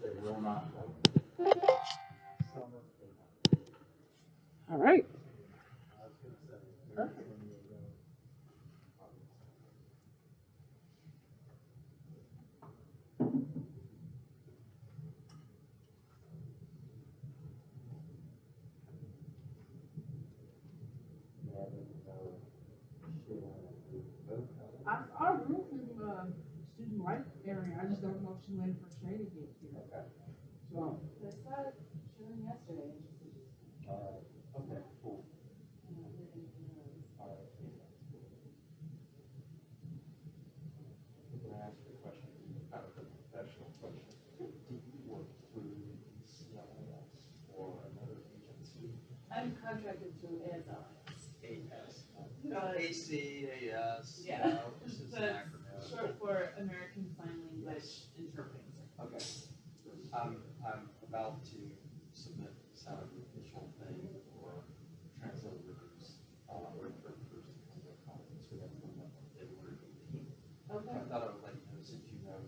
They will not. All right. Perfect. Our roof is in the student life area. I just don't know if she went for training gate here. Okay. So, I saw it showing yesterday. Okay, cool. I don't hear anything else. All right. Can I ask you a question? Kind of a professional question. Do you work through CIS or another agency? I'm contracted through ASL. AS. ACAS. Yeah. This is an That's acronym. short for American Sign Language Interpreter. Okay. I'm about to submit kind of the official thing for translators, or interpreters to come to a conference we have coming up on February 18th. Okay. I thought I would let you know, since you know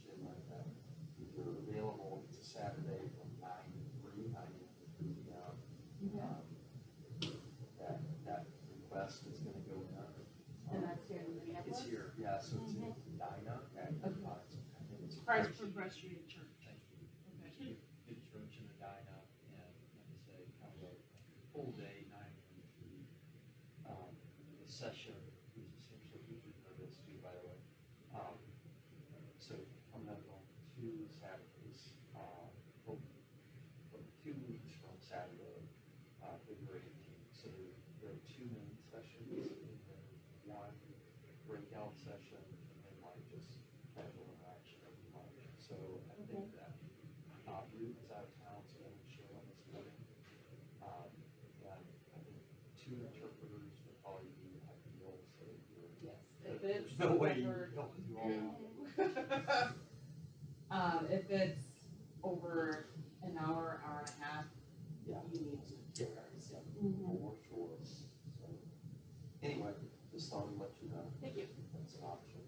Jim like that, if you're available, it's a Saturday from 9 to 3, 9 a.m. to 3 p.m. That request is gonna go in. And that's here in Minneapolis? It's here, yeah, so it's in Edina, and I think it's Christ Presbyterian Church. Thank you. Okay. Good church in Edina, and like I say, kind of a full day, 9 a.m. to 3. The session is essentially, you should know this too, by the way. So coming up on 2 Saturdays, from 2 weeks from Saturday, February 18th. So there are 2 main sessions, and then 1 breakout session, and then like just casual interaction every month. So I think that Ruth is out of town, so then Sharon is coming. And I think 2 interpreters would probably be ideal, so you're. Yes. If There's it's no way over- you're going to do all of them. If it's over an hour, hour and a half, Yeah. you need to. Yeah, for sure. So, anyway, just thought I'd let you know. Thank you. That's an option.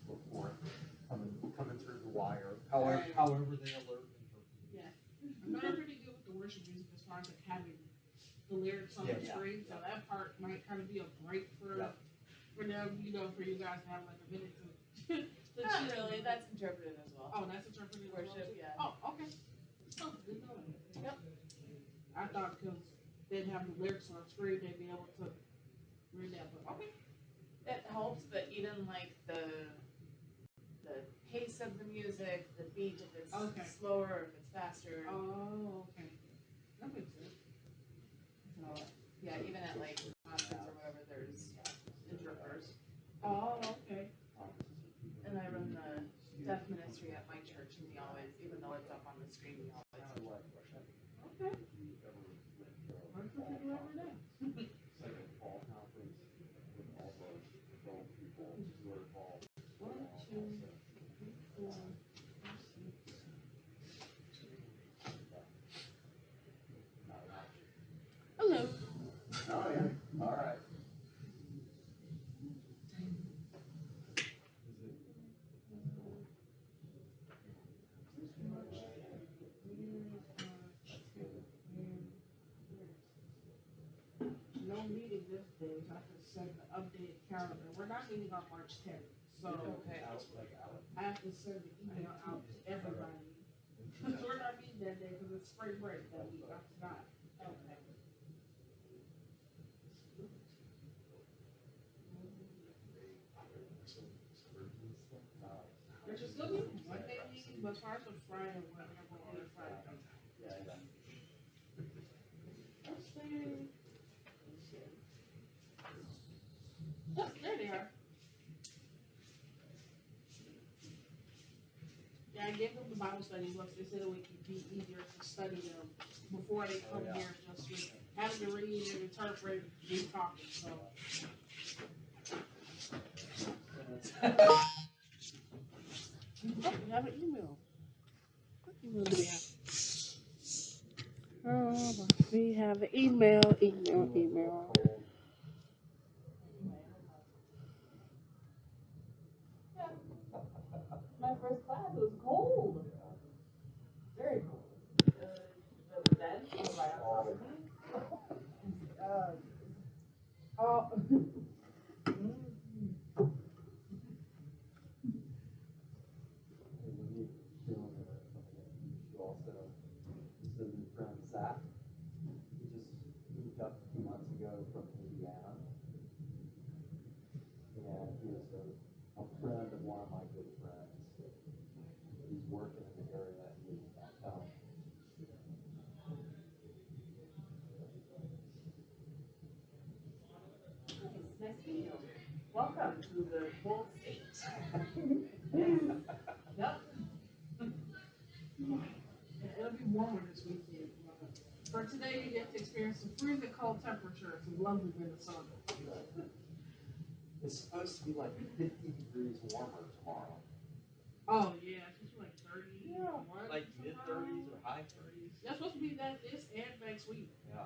Look for it coming through the wire, however they alert interpreters. Yeah. I'm not pretty good with the worship music as far as like having the lyrics on the Yeah. screen, so that part might kind of be a break for Yeah. for them, for you guys to have like a minute to. Not chill. really, that's interpreted as well. Oh, that's interpreted as well, Worship, too? yeah. Oh, okay. Oh, good knowing. Yep. I thought because they'd have the lyrics on the screen, they'd be able to read that, but okay. It helps, but even like the pace of the music, the beat, if it's Okay. slower or if it's faster. Oh, okay. That makes sense. So yeah, even at like concerts or whatever, there's interpreters. Oh, okay. And I run the deaf ministry at my church, and we always, even though it's up on the screen, we always. Okay. Learn something new every day. Second fall conference with all the adult people who are involved. 1, 2, 3, 4, 5, 6. Hello. Oh, yeah, all right. No meeting this day, so I can send the updated calendar. We're not meeting on March 10th, so Okay. I have to send the email out to everybody. We're not meeting that day because it's spring break that week. I forgot. Okay. There's just still be one day meeting, but as far as the Friday, we're gonna go on Friday. Yes, there they are. Yeah, I gave them the Bible study books. They said it would be easier to study them before they come here, just with having to read and interpret and talking. So. Oh, we have an email. What email do we have? We have an email. first class. It was cold. Very cold. The beds were right on top of me. Oh. The new friend Zach, he just moved up a few months ago from Indiana. And he was a friend of one of my good friends. He's working in the area that he lives downtown. Nice to meet you. Welcome to the whole state. Yep. It'll be warmer this weekend. For today, you get to experience some freezing cold temperatures in lovely Minnesota. It's supposed to be like 50 degrees warmer tomorrow. Oh yeah, it's supposed to be like 30. Yeah. Like mid-30s or high 30s. That's supposed to be that this and next week. Yeah.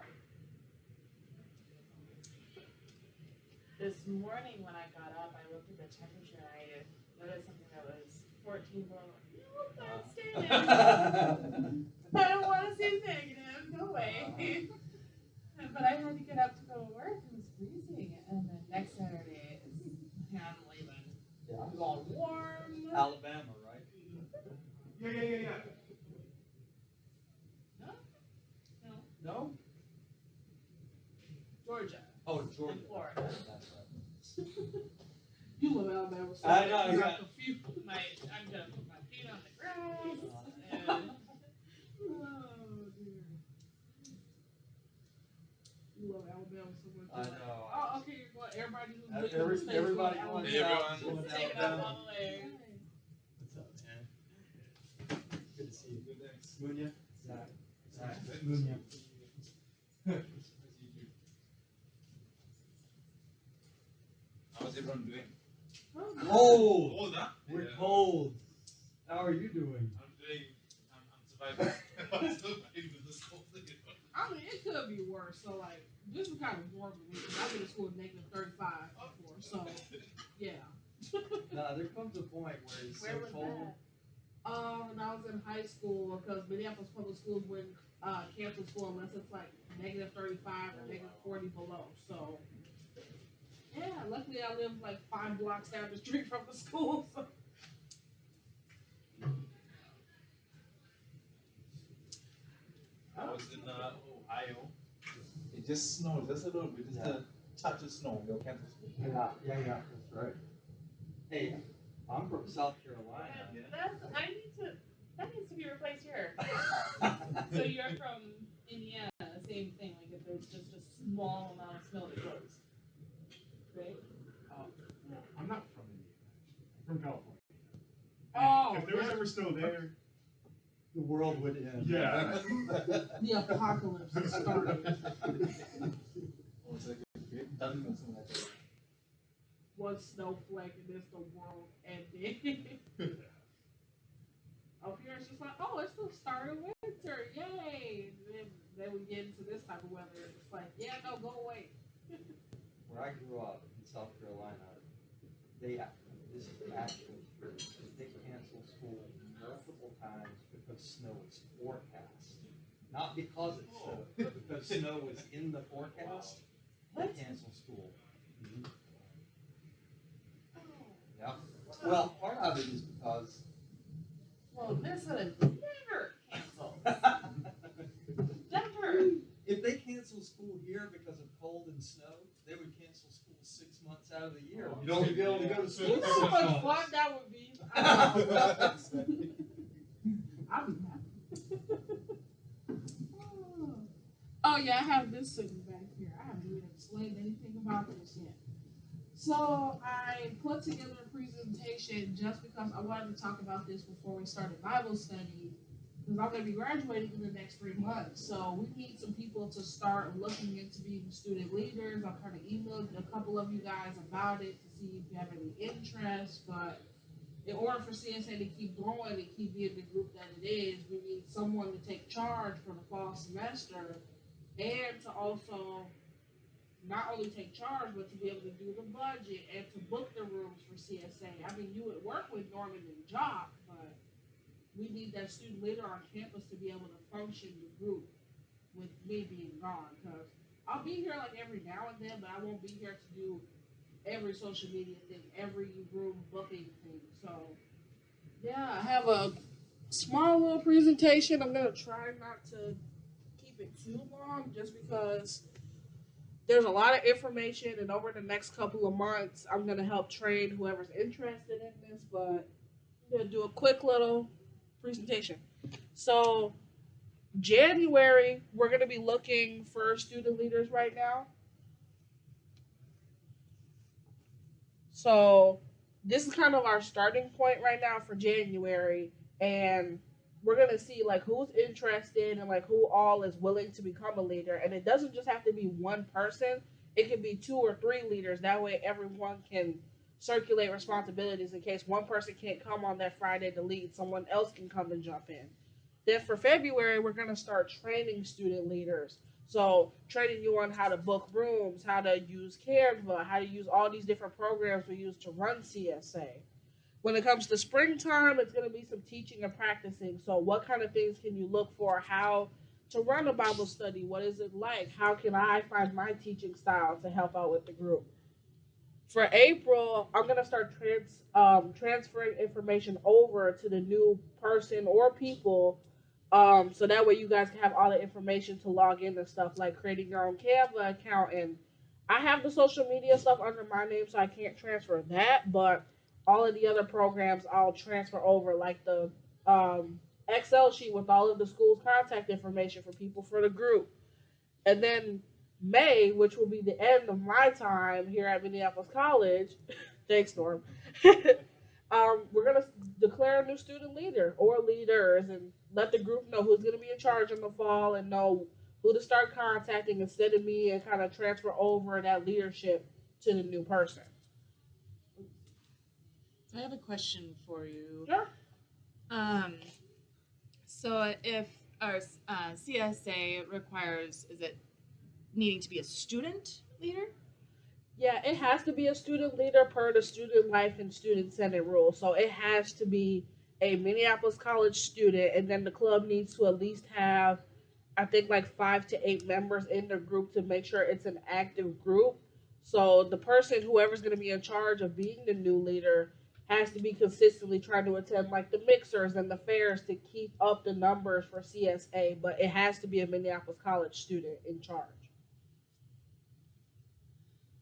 This morning when I got up, I looked at the temperature and I noticed something that was 14 below. No, that's standing. I don't want to see negative. No way. But I had to get up to go to work. It was freezing. And then next Saturday, I'm leaving. Yeah. It's all warm. Alabama, right? Yeah. No? No. No? Georgia. Oh, Georgia. And Florida. That's right. You love Alabama so I know, much. yeah. I'm gonna put my feet on the grass. And Oh dear. You love Alabama so much. I You're like, know. oh, okay. Well, everybody who's looking at the states Everybody go to wants Alabama. out. Everyone. Going to take it up Alabama. all the way. What's up, man? Good to see you. Good, thanks. Munya? Zach. Zach. Munya. How's everyone doing? Cold! Cold, huh? We're Yeah. cold. How are you doing? I'm surviving. I'm surviving with this cold thing. I mean, it could be worse. So, like, this is kind of warm for me. I've been to school with negative 35 before. So, yeah. Nah, there comes a point where it's Where so was cold. that? When I was in high school, because Minneapolis public schools wouldn't cancel school unless it's like negative 35 or negative 40 below. So, yeah, luckily I live like 5 blocks down the street from the school. So. I was in Ohio. It just snowed, just a little bit, just a touch of snow. They'll cancel school. Yeah, that's right. Hey, I'm from South Carolina. That needs to be replaced here. So you're from Indiana, same thing, like if there's just a small amount of snow that grows. Right? I'm not from Indiana. I'm from California. Oh, If there was yeah. ever snow there, The world would end. yeah. The apocalypse is starting. Oh, it's like a big done or something like that. One snowflake and it's the world ending. Up here it's just like, oh, it's the start of winter, yay! And then we get into this type of weather, and it's like, yeah, no, go away. Where I grew up in South Carolina, this is actually true. They cancel school multiple times because snow is forecast. Not because it's snowed, but because snow was in the forecast. They cancel school. Yeah. Well, part of it is because Well, Minnesota never cancels. Never. if they cancel school here because of cold and snow, they would cancel school 6 months out of the year. You'd only be able to go to school You know 6 how much months. fun that would be? I'll be happy. Oh yeah, I have this sitting back here. I haven't even explained anything about this yet. So I put together a presentation just because I wanted to talk about this before we started Bible study, because I'm going to be graduating in the next 3 months. So we need some people to start looking into being student leaders. I've kind of emailed a couple of you guys about it to see if you have any interest, but in order for CSA to keep growing and keep being the group that it is, we need someone to take charge for the fall semester and to also not only take charge, but to be able to do the budget and to book the rooms for CSA. I mean, you would work with Norman and Jock, but we need that student leader on campus to be able to function the group with me being gone. Because I'll be here like every now and then, but I won't be here to do every social media thing, every room booking thing. So yeah, I have a small little presentation. I'm gonna try not to keep it too long, just because there's a lot of information, and over the next couple of months, I'm gonna help train whoever's interested in this. But I'm gonna do a quick little presentation. So January, we're gonna be looking for student leaders right now. So this is kind of our starting point right now for January, and we're gonna see like who's interested and like who all is willing to become a leader. And it doesn't just have to be one person; it can be 2 or 3 leaders. That way, everyone can circulate responsibilities in case one person can't come on that Friday to lead. Someone else can come and jump in. Then for February, we're gonna start training student leaders. So training you on how to book rooms, how to use Canva, how to use all these different programs we use to run CSA. When it comes to springtime, it's going to be some teaching and practicing. So what kind of things can you look for? How to run a Bible study? What is it like? How can I find my teaching style to help out with the group? For April, I'm going to start transferring information over to the new person or people, so that way you guys can have all the information to log in and stuff, like creating your own Canva account. And I have the social media stuff under my name, so I can't transfer that, but all of the other programs I'll transfer over, like the Excel sheet with all of the school's contact information for people for the group. And then May, which will be the end of my time here at Minneapolis College, thanks, Norm. We're gonna declare a new student leader or leaders, and let the group know who's gonna be in charge in the fall, and know who to start contacting instead of me, and kind of transfer over that leadership to the new person. I have a question for you. Sure. So if our CSA requires, is it needing to be a student leader? Yeah, it has to be a student leader per the Student Life and Student Senate rule. So it has to be a Minneapolis College student, and then the club needs to at least have, I think, like 5 to 8 members in the group to make sure it's an active group. So the person, whoever's going to be in charge of being the new leader, has to be consistently trying to attend like the mixers and the fairs to keep up the numbers for CSA, but it has to be a Minneapolis College student in charge.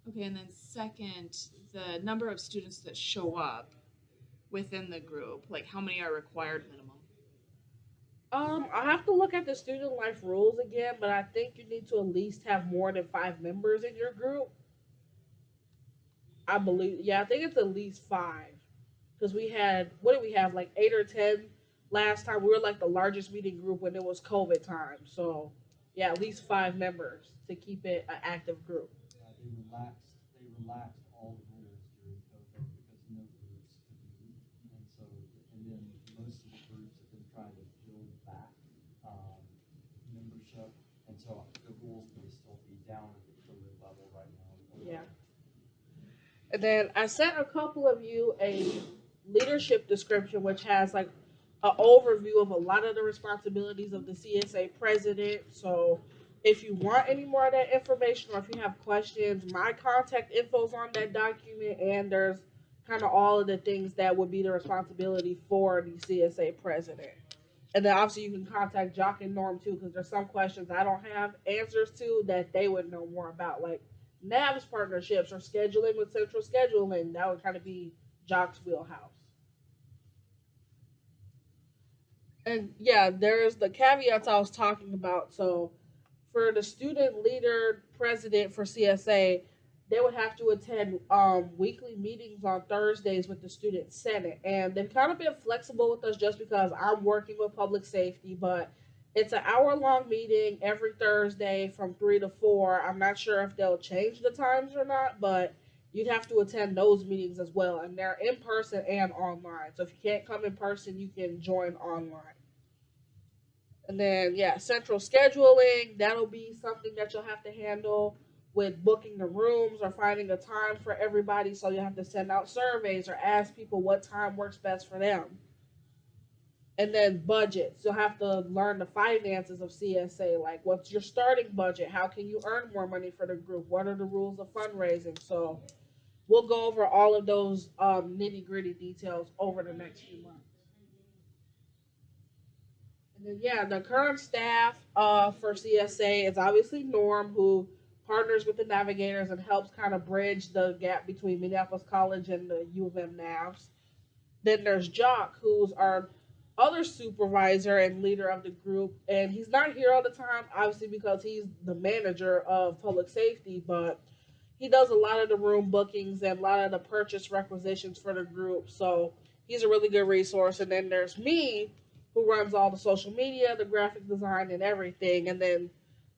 Okay, and then second, the number of students that show up within the group, like how many are required minimum? I have to look at the student life rules again, but I think you need to at least have more than 5 members in your group. I believe, yeah, I think it's at least 5. Because we had, what did we have, like 8 or 10 last time? We were like the largest meeting group when it was COVID time. So, yeah, at least 5 members to keep it an active group. Yeah, they relaxed all the rules during COVID because no groups could meet. And so, and then most of the groups have been trying to build back membership. And so the rules may still be down at the COVID level right now. Yeah. And then I sent a couple of you a leadership description, which has like an overview of a lot of the responsibilities of the CSA president. So if you want any more of that information, or if you have questions, my contact info is on that document, and there's kind of all of the things that would be the responsibility for the CSA president. And then obviously you can contact Jock and Norm too, because there's some questions I don't have answers to that they would know more about, like NABS partnerships or scheduling with central scheduling. That would kind of be Jock's wheelhouse. And yeah, there's the caveats I was talking about. So for the student leader president for CSA, they would have to attend weekly meetings on Thursdays with the student senate. And they've kind of been flexible with us just because I'm working with public safety, but it's an hour-long meeting every Thursday from 3 to 4. I'm not sure if they'll change the times or not, but you'd have to attend those meetings as well. And they're in person and online. So if you can't come in person, you can join online. And then, yeah, central scheduling, that'll be something that you'll have to handle with booking the rooms or finding a time for everybody. So you'll have to send out surveys or ask people what time works best for them. And then budgets. You'll have to learn the finances of CSA, like what's your starting budget? How can you earn more money for the group? What are the rules of fundraising? So we'll go over all of those nitty gritty details over the next few months. And then, yeah, the current staff for CSA is obviously Norm, who partners with the navigators and helps kind of bridge the gap between Minneapolis College and the U of M Navs. Then there's Jock, who's our other supervisor and leader of the group. And he's not here all the time, obviously, because he's the manager of public safety, but he does a lot of the room bookings and a lot of the purchase requisitions for the group. So he's a really good resource. And then there's me, who runs all the social media, the graphic design, and everything. And then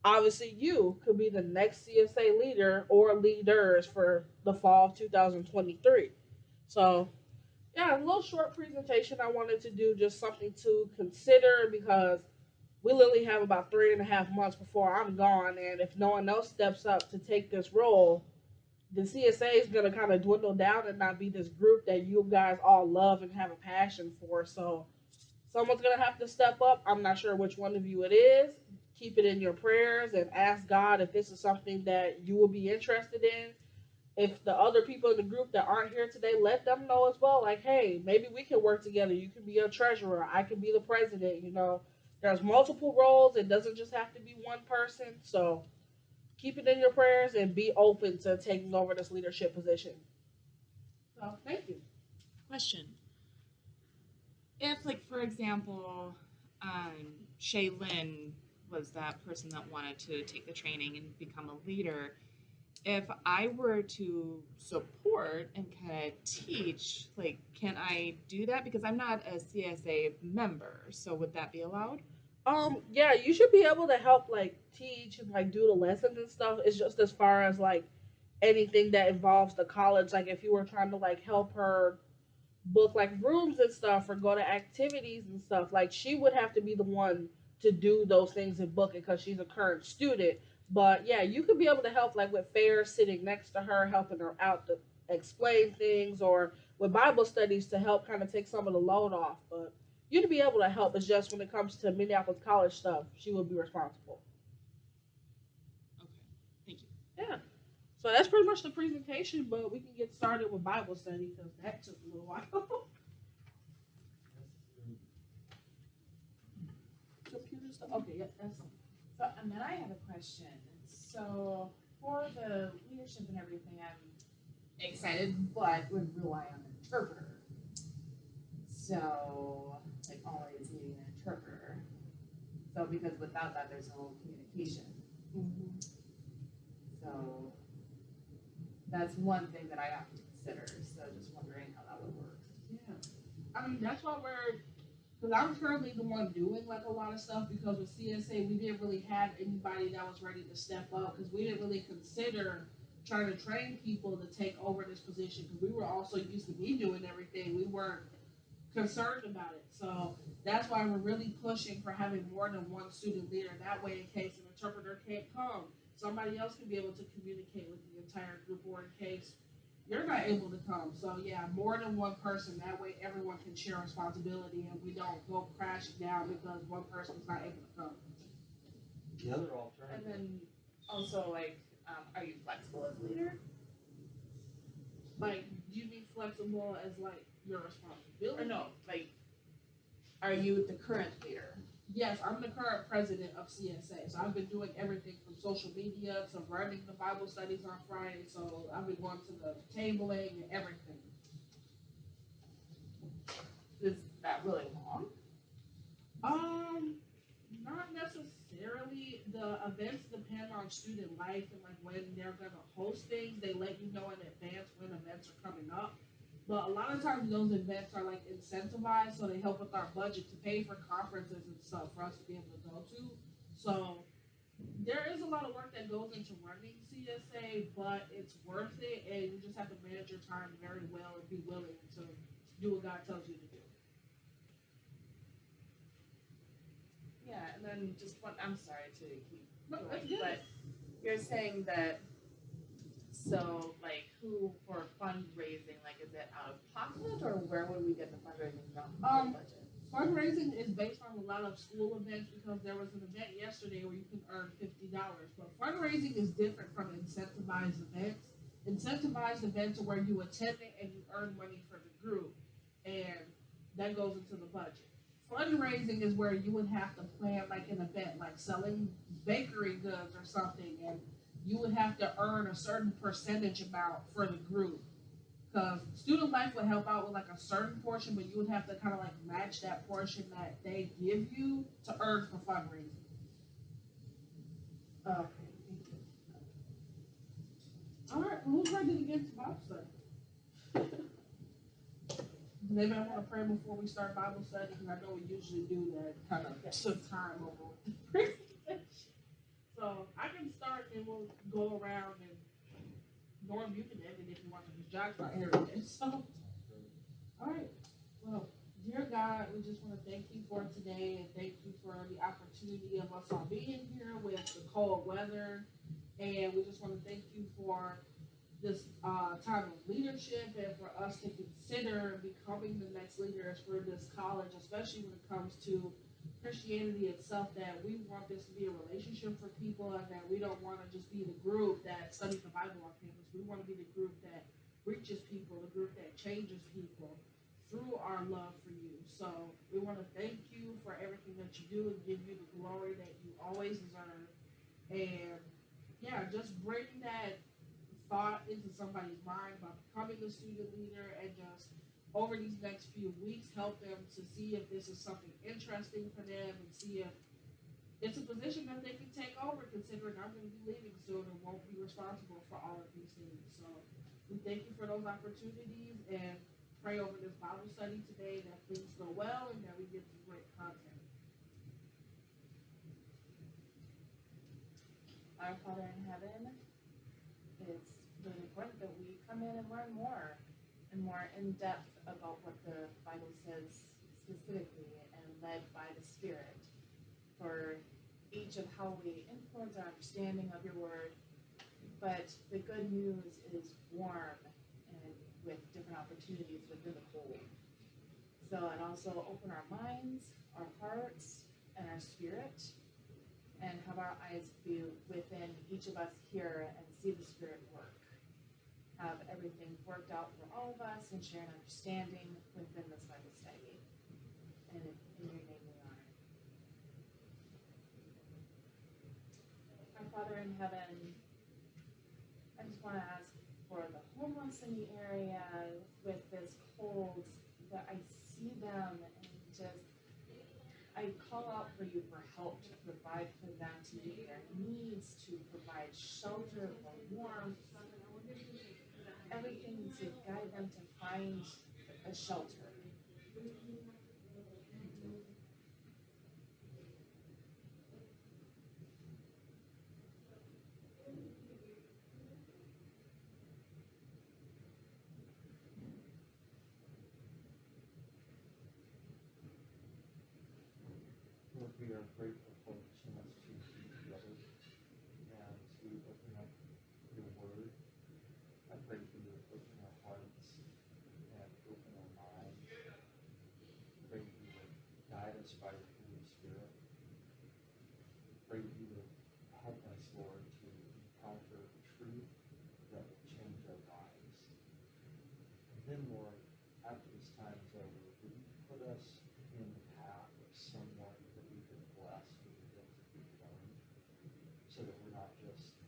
obviously you could be the next CSA leader or leaders for the fall of 2023. So yeah, a little short presentation I wanted to do, just something to consider because we literally have about 3.5 months before I'm gone, and if no one else steps up to take this role, the CSA is gonna kind of dwindle down and not be this group that you guys all love and have a passion for. So someone's gonna have to step up. I'm not sure which one of you it is. Keep it in your prayers and ask God if this is something that you will be interested in. If the other people in the group that aren't here today, let them know as well. Like, hey, maybe we can work together. You can be a treasurer. I can be the president. There's multiple roles. It doesn't just have to be one person. So keep it in your prayers and be open to taking over this leadership position. So thank you. Question. If, like, for example, Shaylin was that person that wanted to take the training and become a leader, if I were to support and kind of teach, like, can I do that? Because I'm not a CSA member, so would that be allowed? Yeah, you should be able to help like teach and like do the lessons and stuff. It's just as far as like anything that involves the college. Like if you were trying to like help her book like rooms and stuff or go to activities and stuff, like she would have to be the one to do those things and book it because she's a current student. But yeah, you could be able to help like with fairs, sitting next to her, helping her out to explain things, or with Bible studies to help kind of take some of the load off. But you'd be able to help. It's just when it comes to Minneapolis College stuff, she would be responsible. Okay, thank you. Yeah. So that's pretty much the presentation, but we can get started with Bible study because that took a little while. Computer stuff. Okay, yeah, that's. So, and then I have a question. So, for the leadership and everything, I'm excited, but would rely on an interpreter. So, like, always needing an interpreter. So, because without that, there's no communication. Mm-hmm. So, that's one thing that I have to consider. So, just wondering how that would work. Yeah. I mean, that's why because I'm currently the one doing like a lot of stuff because with CSA, we didn't really have anybody that was ready to step up because we didn't really consider trying to train people to take over this position because we were also used to me doing everything. We weren't concerned about it. So that's why we're really pushing for having more than one student leader. That way, in case an interpreter can't come, somebody else can be able to communicate with the entire group, or in case you're not able to come. So yeah, more than one person. That way everyone can share responsibility and we don't go crashing down because one person's not able to come. The other And alternative, then also, like, are you flexible as leader? Like, do you mean flexible as like your responsibility? Or no, like, are you the current leader? Yes, I'm the current president of CSA. So I've been doing everything from social media to running the Bible studies on Friday. So I've been going to the tabling and everything. Is that really long? Not necessarily. The events depend on student life and like when they're gonna host things. They let you know in advance when events are coming up. But a lot of times those events are like incentivized, so they help with our budget to pay for conferences and stuff for us to be able to go to. So there is a lot of work that goes into running CSA, but it's worth it, and you just have to manage your time very well and be willing to do what God tells you to do. Yeah, and then just one, I'm sorry to keep No, going, that's good. but you're saying that, so, like, who for fundraising, like, is it out of pocket, or where would we get the fundraising from? Um, Budget? fundraising is based on a lot of school events because there was an event yesterday where you can earn $50. But fundraising is different from incentivized events. Incentivized events are where you attend it and you earn money for the group, and that goes into the budget. Fundraising is where you would have to plan like an event, like selling bakery goods or something, and you would have to earn a certain percentage amount for the group. Because student life would help out with like a certain portion, but you would have to kind of like match that portion that they give you to earn for fundraising. Okay. All right. Well, who's ready to get to Bible study? Does anybody want to pray before we start Bible study? Because I know we usually do that. Kind of took time over with the presentation. So I can start and we'll go around, and Norm, you can end it if you want to, because John's not here today. So, all right. Well, dear God, we just want to thank you for today, and thank you for the opportunity of us all being here with the cold weather. And we just want to thank you for this time of leadership, and for us to consider becoming the next leaders for this college, especially when it comes to Christianity itself, that we want this to be a relationship for people, and that we don't want to just be the group that studies the Bible on campus. We want to be the group that reaches people, the group that changes people through our love for you. So we want to thank you for everything that you do and give you the glory that you always deserve. And yeah, just bring that thought into somebody's mind about becoming a student leader, and just over these next few weeks help them to see if this is something interesting for them, and see if it's a position that they can take over, considering I'm going to be leaving soon and won't be responsible for all of these things. So we thank you for those opportunities, and pray over this Bible study today that things go well and that we get some great content. Our Father in heaven, it's really important that we come in and learn more and more in depth about what the Bible says specifically, and led by the Spirit for each of how we influence our understanding of your word. But the good news is warm and with different opportunities within the cold. So, and also open our minds, our hearts, and our spirit, and have our eyes be within each of us here and see the Spirit work. Have everything worked out for all of us, and share an understanding within this Bible study. And in your name we honor. Our Father in heaven, I just want to ask for the homeless in the area with this cold, that I see them and just, I call out for you for help to provide for them, to meet their needs, to provide shelter or warmth, everything to guide them to find a shelter. Lord, we are grateful for the chance to be together and to open up your word. I pray for you to open our hearts and open our minds. I pray that you would guide us by your Holy Spirit. I pray that you would help us, Lord, to encounter truth that will change our lives. And then, Lord, after this time is over, would you put us in the path of someone that we can bless with the things that we've learned, so that we're not just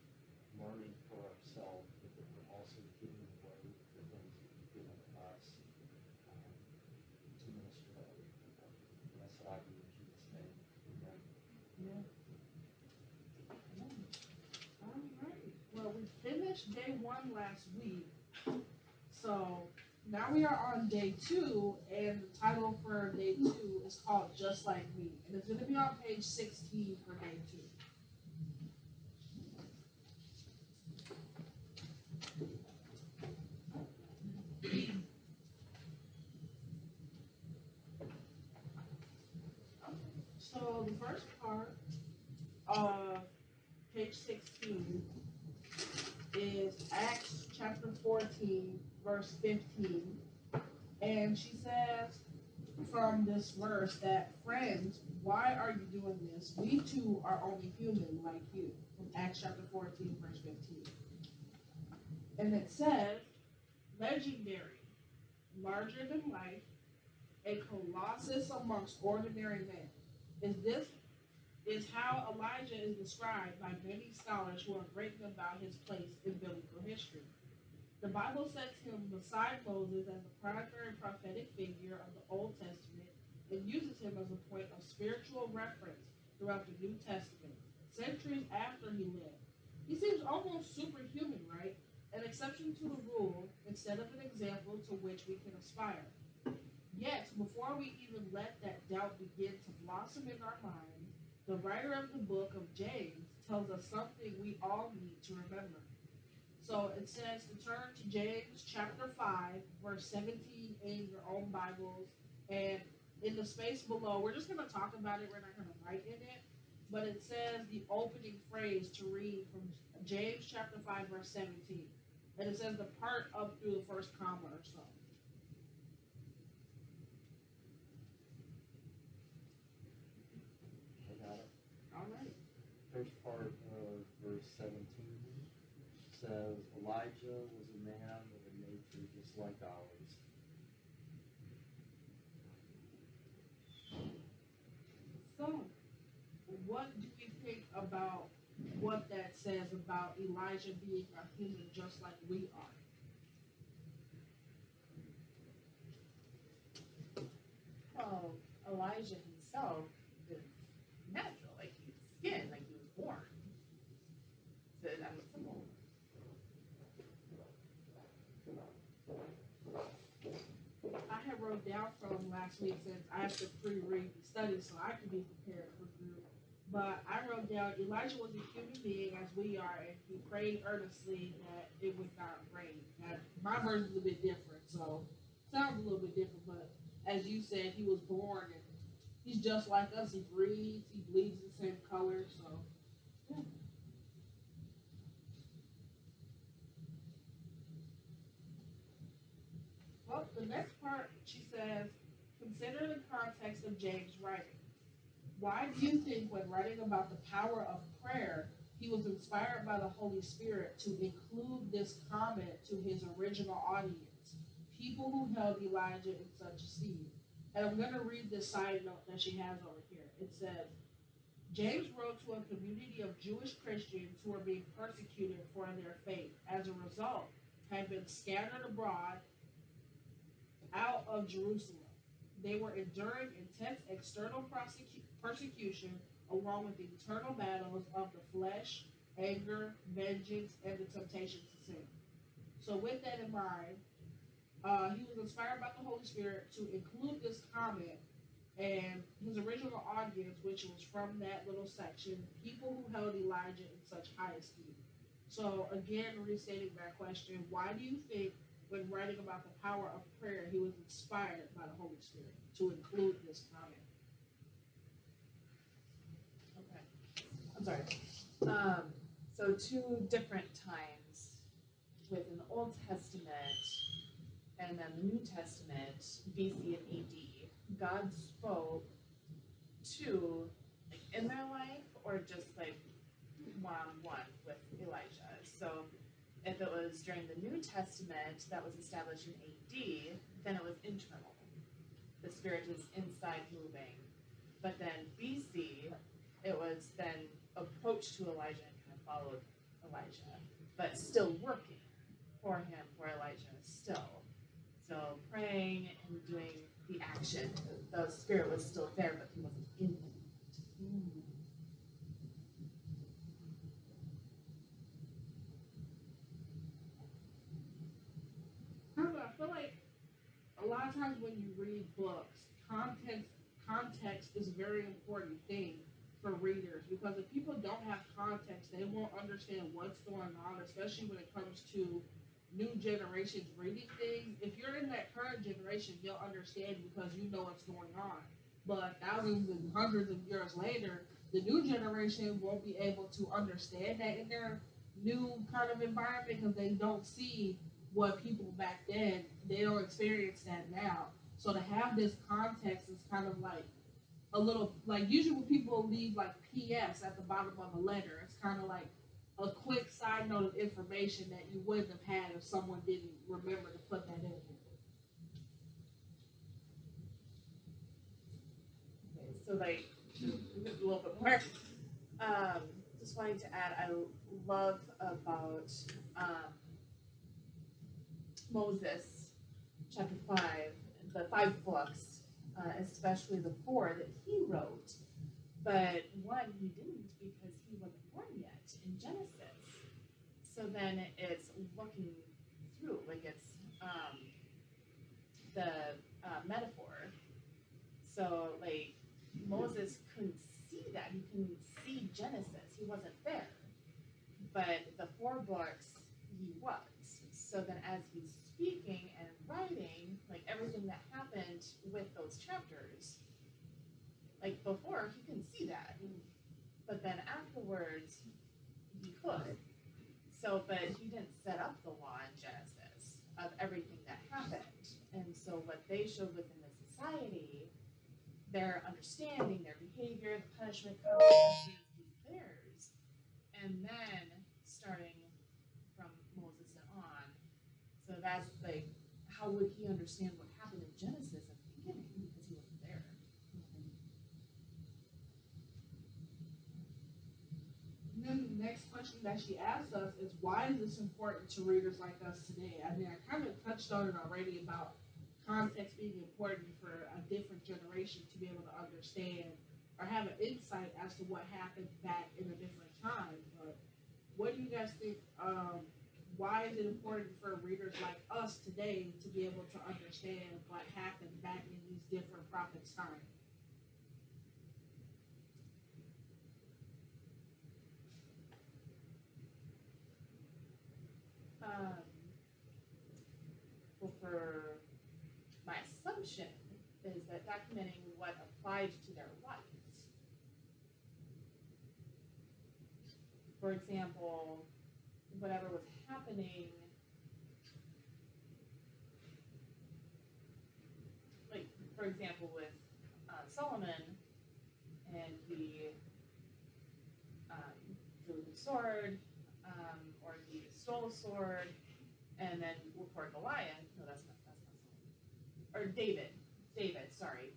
learning for ourselves, but that we're also giving away the things that you've given us to minister to other people. And that's what I do in Jesus' name. Amen. Yeah. All right. Well, we finished day 1 last week. So now we are on day 2, and the title for day 2 is called Just Like Me. And it's going to be on page 16 for day 2. So the first part of page 16 is Acts chapter 14, verse 15. And she says, from this verse that, friends, why are you doing this? We too are only human like you. From Acts chapter 14, verse 15. And it says, legendary, larger than life, a colossus amongst ordinary men. This is how Elijah is described by many scholars who have written about his place in biblical history. The Bible sets him beside Moses as the primary prophetic figure of the Old Testament and uses him as a point of spiritual reference throughout the New Testament, centuries after he lived. He seems almost superhuman, right? An exception to the rule instead of an example to which we can aspire. Yet, before we even let that doubt begin to blossom in our minds, the writer of the book of James tells us something we all need to remember. So it says to turn to James chapter 5, verse 17 in your own Bibles. And in the space below, we're just going to talk about it. We're not going to write in it. But it says the opening phrase to read from James chapter 5, verse 17. And it says the part up through the first comma or so. I got it. All right. First part of verse 17 says, Elijah was a man with a nature just like ours. So, what do we think about what that says about Elijah being a human just like we are? Well, Elijah himself is natural, like he's skin, like he was born. So that was simple. I had wrote down from last week since I have to pre-read the study so I could be prepared for group. But I wrote down Elijah was a human being as we are, and he prayed earnestly that it would not rain. Now, my version is a bit different, so sounds a little bit different. But as you said, he was born and he's just like us. He breathes, he bleeds the same color. So, yeah. Well, the next part she says, consider the context of James' writing. Why do you think when writing about the power of prayer, he was inspired by the Holy Spirit to include this comment to his original audience, people who held Elijah in such esteem? And I'm going to read this side note that she has over here. It says, James wrote to a community of Jewish Christians who were being persecuted for their faith. As a result, had been scattered abroad out of Jerusalem. They were enduring intense external persecution along with the internal battles of the flesh, anger, vengeance, and the temptation to sin. So with that in mind, he was inspired by the Holy Spirit to include this comment, and his original audience, which was from that little section, people who held Elijah in such high esteem. So again, restating that question, why do you think when writing about the power of prayer, he was inspired by the Holy Spirit to include this comment? Okay. I'm sorry. So two different times within the Old Testament and then the New Testament, BC and AD, God spoke to, like, in their life or just like one-on-one with Elijah. So if it was during the New Testament that was established in AD, then it was internal. The Spirit is inside moving. But then BC, it was then approached to Elijah and kind of followed Elijah, but still working for him, for Elijah still. So praying and doing the action. The Spirit was still there, but he wasn't in him. I feel like a lot of times when you read books, context is a very important thing for readers, because if people don't have context, they won't understand what's going on, especially when it comes to new generations reading things. If you're in that current generation, you'll understand because you know what's going on. But thousands and hundreds of years later, the new generation won't be able to understand that in their new kind of environment because they don't see what people back then, they don't experience that now. So to have this context is kind of like a little like usually when people leave like PS at the bottom of a letter, it's kind of like a quick side note of information that you wouldn't have had if someone didn't remember to put that in there. Okay, so like a little bit more. Just wanting to add, I love about Moses, chapter 5, the 5 books, especially the 4 that he wrote. But one he didn't because he wasn't born yet in Genesis. So then it's looking through, like it's the metaphor. So like Moses couldn't see that. He couldn't see Genesis. He wasn't there. But the 4 books, he was. So then as he's speaking and writing, like everything that happened with those chapters, like before, he couldn't see that. But then afterwards, he could. So, but he didn't set up the law in Genesis of everything that happened. And so what they showed within the society, their understanding, their behavior, the punishment, consequences, was theirs. And then starting from Moses and on, so that's like, how would he understand what happened in Genesis at the beginning because he wasn't there? And then the next question that she asked us is, why is this important to readers like us today? I mean, I kind of touched on it already about context being important for a different generation to be able to understand or have an insight as to what happened back in a different time. But what do you guys think? Why is it important for readers like us today to be able to understand what happened back in these different prophets' time? Well, for my assumption is that documenting what applied to their lives. For example, whatever was happening, like for example with Solomon, and he drew the sword, or he stole a sword, and then before Goliath, no, that's not Solomon, or David, sorry.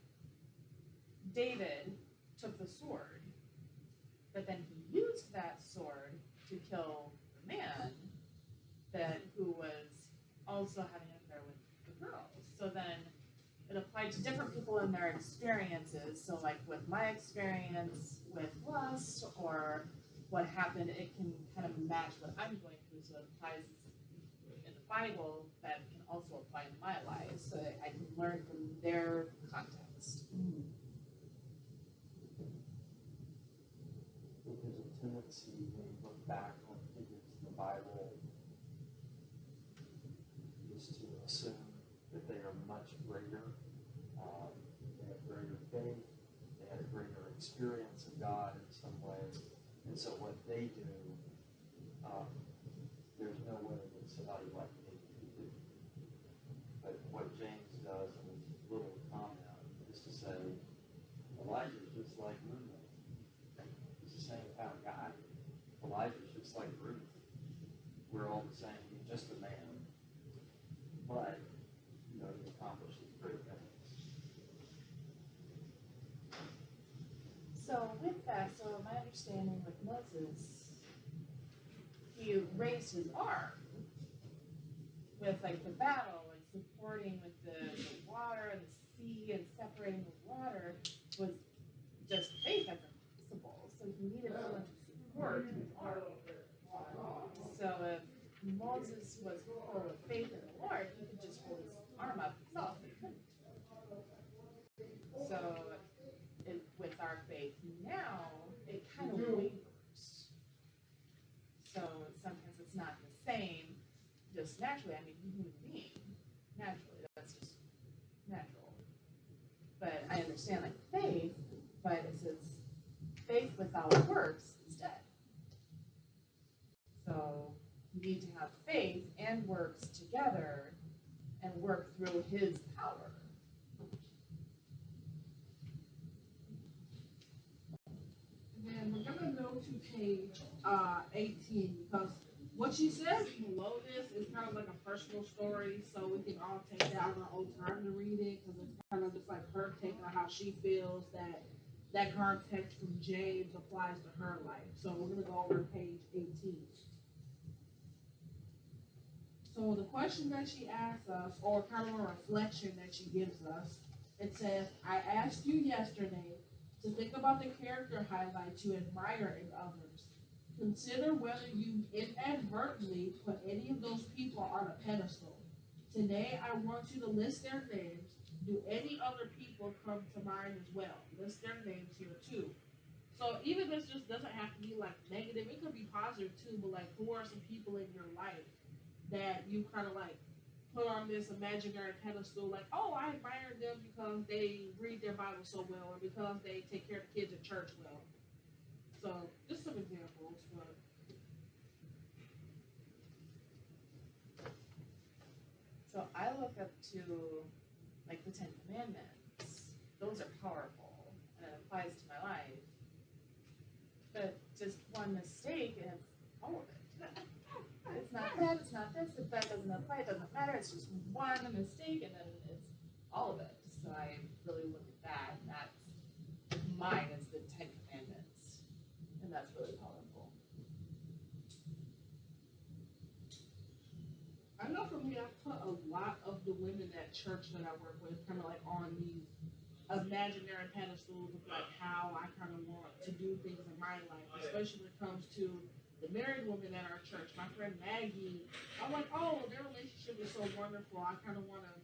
David took the sword, but then he used that sword to kill the man who was also having an affair with the girl. So then it applied to different people in their experiences. So like with my experience with lust or what happened, it can kind of match what I'm going through. So it applies in the Bible that can also apply in my life, so that I can learn from their context. There's a tendency when you look back on figures in the Bible is to assume that they are much greater. They have greater faith. They had a greater experience of God in some way. And so what they do, there's no way that somebody like me could do. But what James does in his little comment is to say, Elijah's just like Ruth. He's the same kind of guy. Elijah's just like Ruth. We're all the same. He's just a man. But, he accomplishes great things. So with that, so my understanding with Moses, he raised his arm with like the battle and supporting with the water and the sea and separating the water was just faith as impossible. So he needed someone to support his arm. So if Moses was full of faith in the Lord, he could just hold his arm up himself. He couldn't. So with our faith now, it kind of wavers. So sometimes it's not the same, just naturally. I mean, human being, naturally, that's just natural. But I understand like faith, but it says faith without works is dead. So you need to have faith and works together and work through his power. to page 18 because what she says below this is kind of like a personal story, so we can all take that on our own time to read it because it's kind of just like her take on how she feels that context from James applies to her life. So we're gonna go over to page 18. So the question that she asks us, or kind of a reflection that she gives us, it says, I asked you yesterday to think about the character highlights you admire in others. Consider whether you inadvertently put any of those people on a pedestal. Today, I want you to list their names. Do any other people come to mind as well? List their names here too. So even this just doesn't have to be like negative. It could be positive too, but like who are some people in your life that you kind of like put on this imaginary pedestal, like, oh, I admire them because they read their Bible so well, or because they take care of the kids at church well. So, just some examples. But So I look up to like the Ten Commandments. Those are powerful and it applies to my life. But just one mistake and it's all of it. It's not that, it's not this, if that doesn't apply, it doesn't matter, it's just one mistake and then it's all of it. So I really look at that and that's mine is the Ten Commandments. And that's really powerful. I know for me, I put a lot of the women at church that I work with kind of like on these imaginary pedestals of like how I kind of want to do things in my life, especially when it comes to the married women at our church. My friend Maggie, I'm like, oh, their relationship is so wonderful. I kind of want to,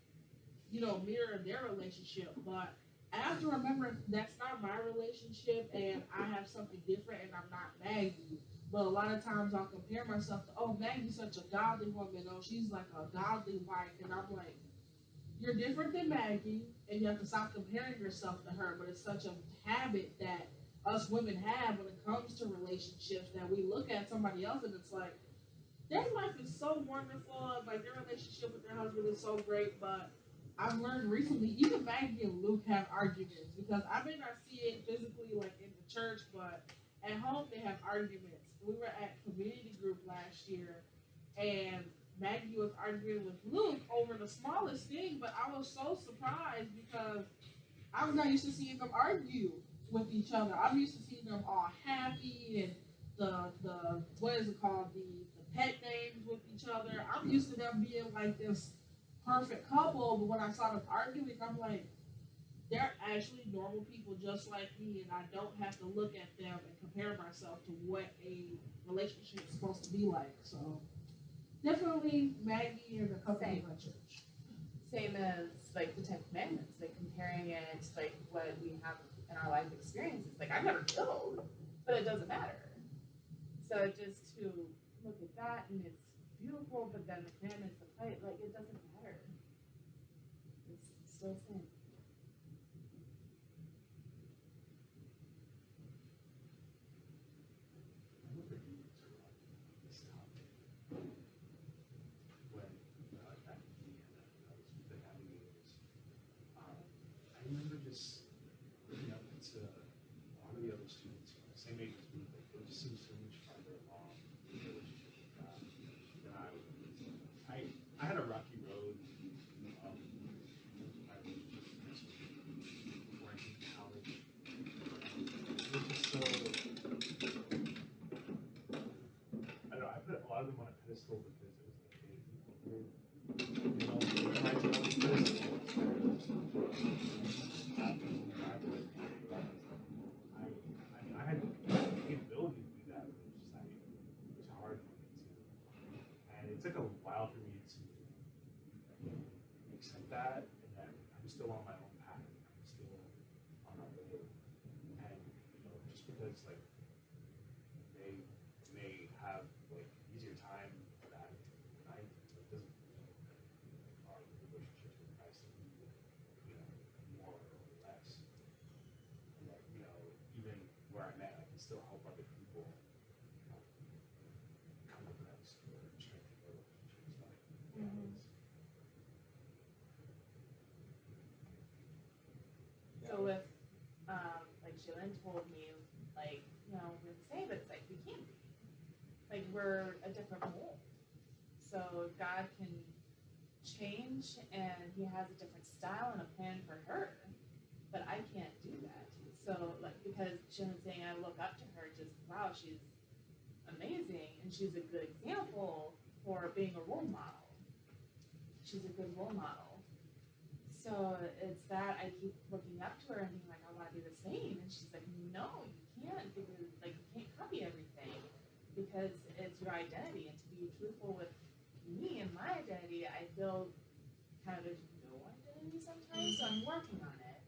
mirror their relationship. But I have to remember that's not my relationship and I have something different and I'm not Maggie. But a lot of times I'll compare myself to, oh, Maggie's such a godly woman. Oh, she's like a godly wife. And I'm like, you're different than Maggie and you have to stop comparing yourself to her. But it's such a habit that us women have when it comes to relationships that we look at somebody else and it's like, their life is so wonderful, and like their relationship with their husband is so great, but I've learned recently, even Maggie and Luke have arguments because I may not see it physically like in the church, but at home they have arguments. We were at community group last year and Maggie was arguing with Luke over the smallest thing, but I was so surprised because I was not used to seeing them argue with each other. I'm used to seeing them all happy and the what is it called, the pet names with each other. I'm used to them being like this perfect couple, but when I saw them arguing, I'm like, they're actually normal people just like me, and I don't have to look at them and compare myself to what a relationship is supposed to be like. So definitely Maggie and the company at my church. Same as like the Ten Commandments, like comparing it to like what we have in our life experiences. Like I've never killed, but it doesn't matter. So just to look at that and it's beautiful, but then the commandments apply, like it doesn't matter. It's still sin. I remember you two on this topic when back in Indiana, I was with the navigators. I remember just looking up to a lot of the other students, same age as me, but they just seemed so much farther along in their relationship with God than I was. I had a rocky road in my relationship with this before I came to college. It was just so, I don't know, I put a lot of them on a pedestal because it was like, hey, they might be on this pedestal. I had the capability to do that, but it was hard for me to. And it took a while for me to accept that, and that I'm still on my own path. I'm still on my way. And, just because, like, they may have, like, easier time for that than I do, it doesn't mean that our relationship with Christ is, more or less. And that, even where I'm at, I can still help other people come to Christ or strengthen their relationships. So with like Jalen told me like we're the same, but it's like we can't be. Like we're a different mold. So God can change, and He has a different style and a plan for her, but I can't do that. So like because Shannon's saying I look up to her, just wow, she's amazing, and she's a good example for being a role model. She's a good role model. So it's that I keep looking up to her and being like, I want to be the same. And she's like, no, you can't, because like you can't copy everything because it's your identity. And to be truthful with me and my identity, I feel kind of no identity sometimes. So I'm working on it.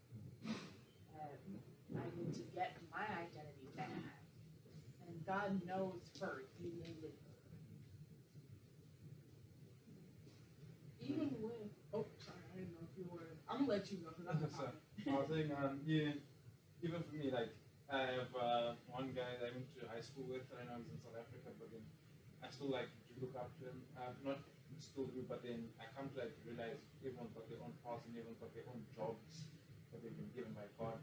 I need to get my identity back. And God knows her. He made her. Even with, oh, sorry, I didn't know if you were, I'm gonna let you go, because I'm Yes, sir. talking. I was saying, even for me, like, I have one guy that I went to high school with, right now he's in South Africa, but then I still like to look up to him. Not still do, but then I come to like realize everyone's got their own paths and everyone's got their own jobs that they've been given by God.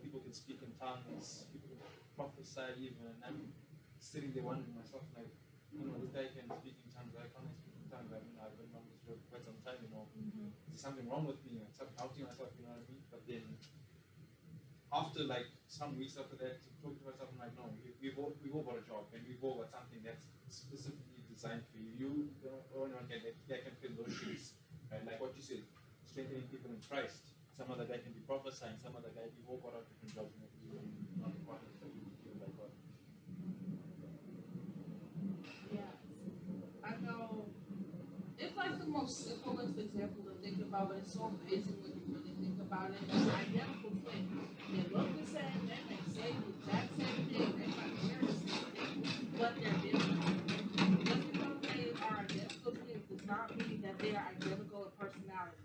People can speak in tongues, people can prophesy even, and I'm sitting there wondering myself, like, this guy can speak in tongues, why can't I speak in tongues? I mean, I've been on this road for quite some time, Mm-hmm. There's something wrong with me, I start doubting myself, you know what I mean? But then, after like some weeks after that, to talk to myself, I'm like, no, we've all got a job, and we've all got something that's specifically designed for you. Anyone can fill those shoes, right? Like what you said, strengthening people in Christ. Some other guy can be prophesying, some other guy, we've all got our different jobs, and not the partners that we feel like God. Yes. I know it's like the most simplest example to think about, but it's so amazing when you really think about it. It's identical twins. They look the same, they may say the exact same thing, they might share the same thing, but they're different. Just because they are identical twins does not mean that they are identical in personality.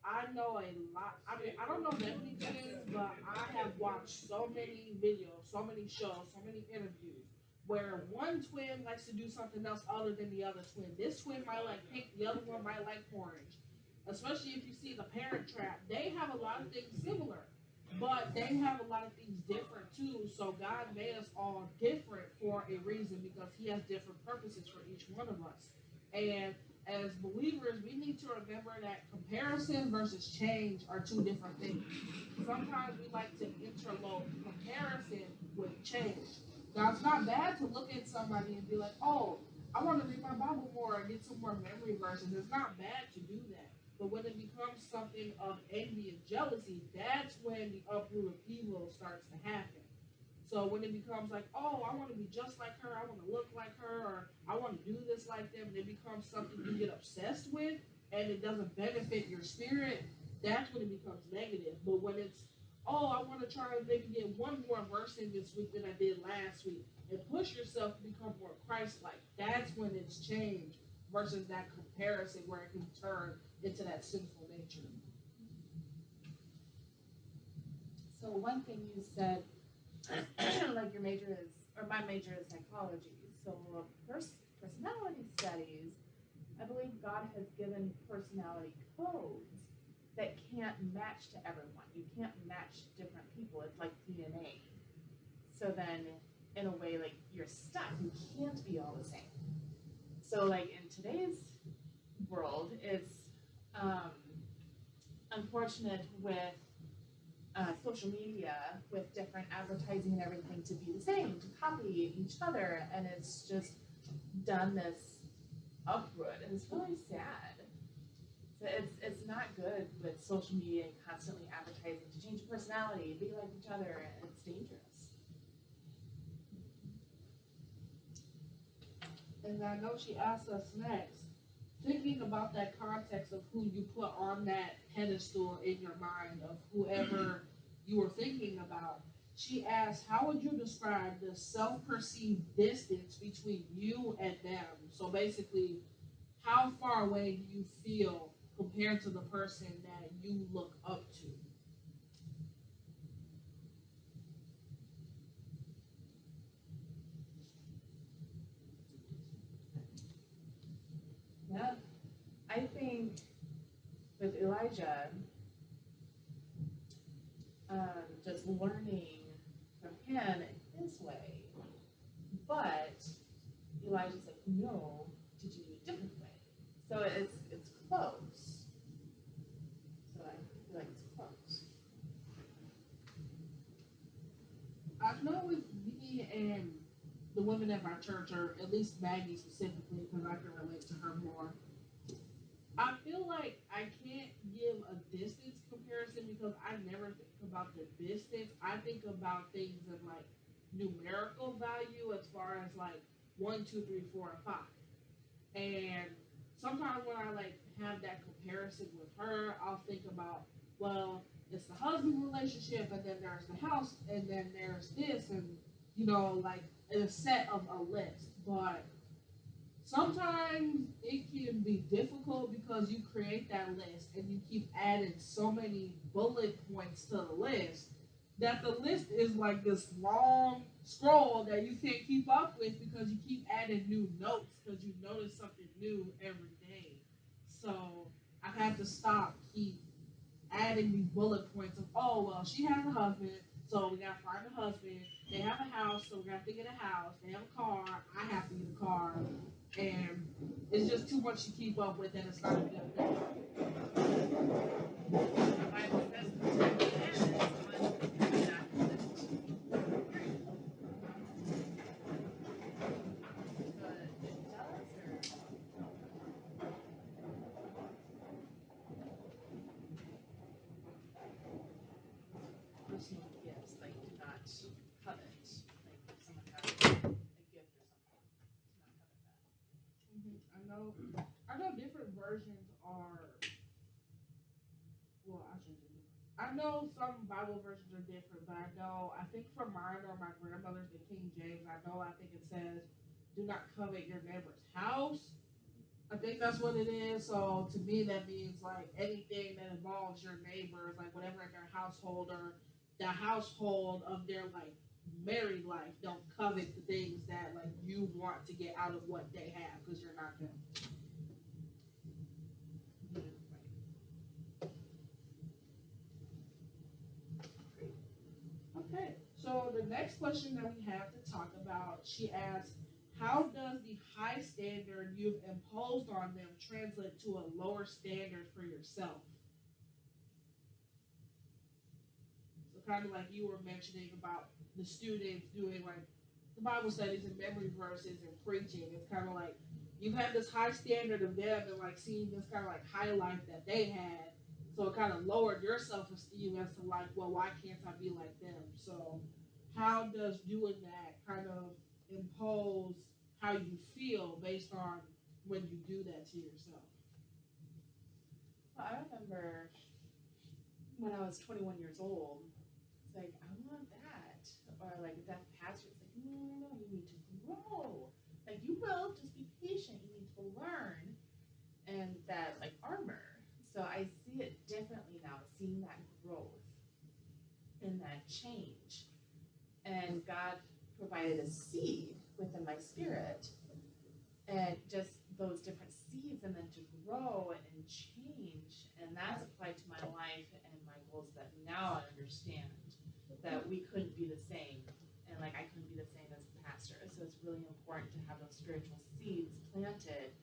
I know a lot. I mean, I don't know that many twins, but I have watched so many videos, so many shows, so many interviews where one twin likes to do something else other than the other twin. This twin might like pink, the other one might like orange. Especially if you see the Parent Trap, they have a lot of things similar, but they have a lot of things different too. So God made us all different for a reason because He has different purposes for each one of us. And as believers, we need to remember that comparison versus change are two different things. Sometimes we like to interlope comparison with change. Now, it's not bad to look at somebody and be like, oh, I want to read my Bible more and get some more memory verses. It's not bad to do that. But when it becomes something of envy and jealousy, that's when the uproot of evil starts to happen. So when it becomes like, oh, I want to be just like her, I want to look like her, or I want to do this like them, and it becomes something you get obsessed with, and it doesn't benefit your spirit, that's when it becomes negative. But when it's, oh, I want to try and maybe get one more verse in this week than I did last week, and push yourself to become more Christ-like, that's when it's changed versus that comparison where it can turn into that sinful nature. So one thing you said, like your major is, or my major is psychology. So personality studies, I believe God has given personality codes that can't match to everyone. You can't match different people. It's like DNA. So then, in a way, like you're stuck. You can't be all the same. So like in today's world, it's unfortunate with social media, with different advertising and everything to be the same, to copy each other, and it's just done this uproot, and it's really sad. So it's not good with social media and constantly advertising to change your personality, be like each other, and it's dangerous. And I know she asked us next, thinking about that context of who you put on that pedestal in your mind of whoever you were thinking about. She asked, how would you describe the self-perceived distance between you and them? So basically, how far away do you feel compared to the person that you look up to? Yeah, I think with Elijah, just learning from him, his But Elijah's like, no, to do it a different way. So it's close. So I feel like it's close. I know with me and the women at my church, or at least Maggie specifically, because I can relate to her more. I feel like I can't give a distance comparison because I never think about the distance. I think about things in like numerical value as far as like 1, 2, 3, 4, and 5. And sometimes when I like have that comparison with her, I'll think about, well, it's the husband relationship, and then there's the house, and then there's this, and like a set of a list. But sometimes it can be difficult because you create that list and you keep adding so many bullet points to the list that the list is like this long scroll that you can't keep up with because you keep adding new notes because you notice something new every day. So I had to keep adding these bullet points of, oh, well, she has a husband, so we gotta find a husband. They have a house, so we gotta think of a house. They have a car, I have to get a car. And it's just too much to keep up with, and it's not a good thing. The Bible says contentment is the one who is not content. Period. But it does, or personal gifts, like do not covet. Like if someone has a gift or something, do not covet that. I know different versions are, well, I know some Bible versions are different, but I think for mine or my grandmother's, the King James, I think it says, do not covet your neighbor's house. I think that's what it is. So to me, that means like anything that involves your neighbors, like whatever in their household or the household of their like married life, don't covet the things that like you want to get out of what they have because you're not them. Okay, so the next question that we have to talk about, she asks, how does the high standard you've imposed on them translate to a lower standard for yourself? So kind of like you were mentioning about the students doing like the Bible studies and memory verses and preaching. It's kind of like you had this high standard of them and like seeing this kind of like high life that they had. So it kind of lowered your self-esteem as to like, well, why can't I be like them? So how does doing that kind of impose how you feel based on when you do that to yourself? Well, I remember when I was 21 years old, it's like, I want that. Or like that pastor, it's like, no, you need to grow. Like you will, just be patient. You need to learn. And that like armor. So I see it differently now, seeing that growth and that change. And God provided a seed within my spirit. And just those different seeds, and then to grow and change. And that's applied to my life and my goals that now I understand that we couldn't be the same. And like I couldn't be the same as a pastor. So it's really important to have those spiritual seeds planted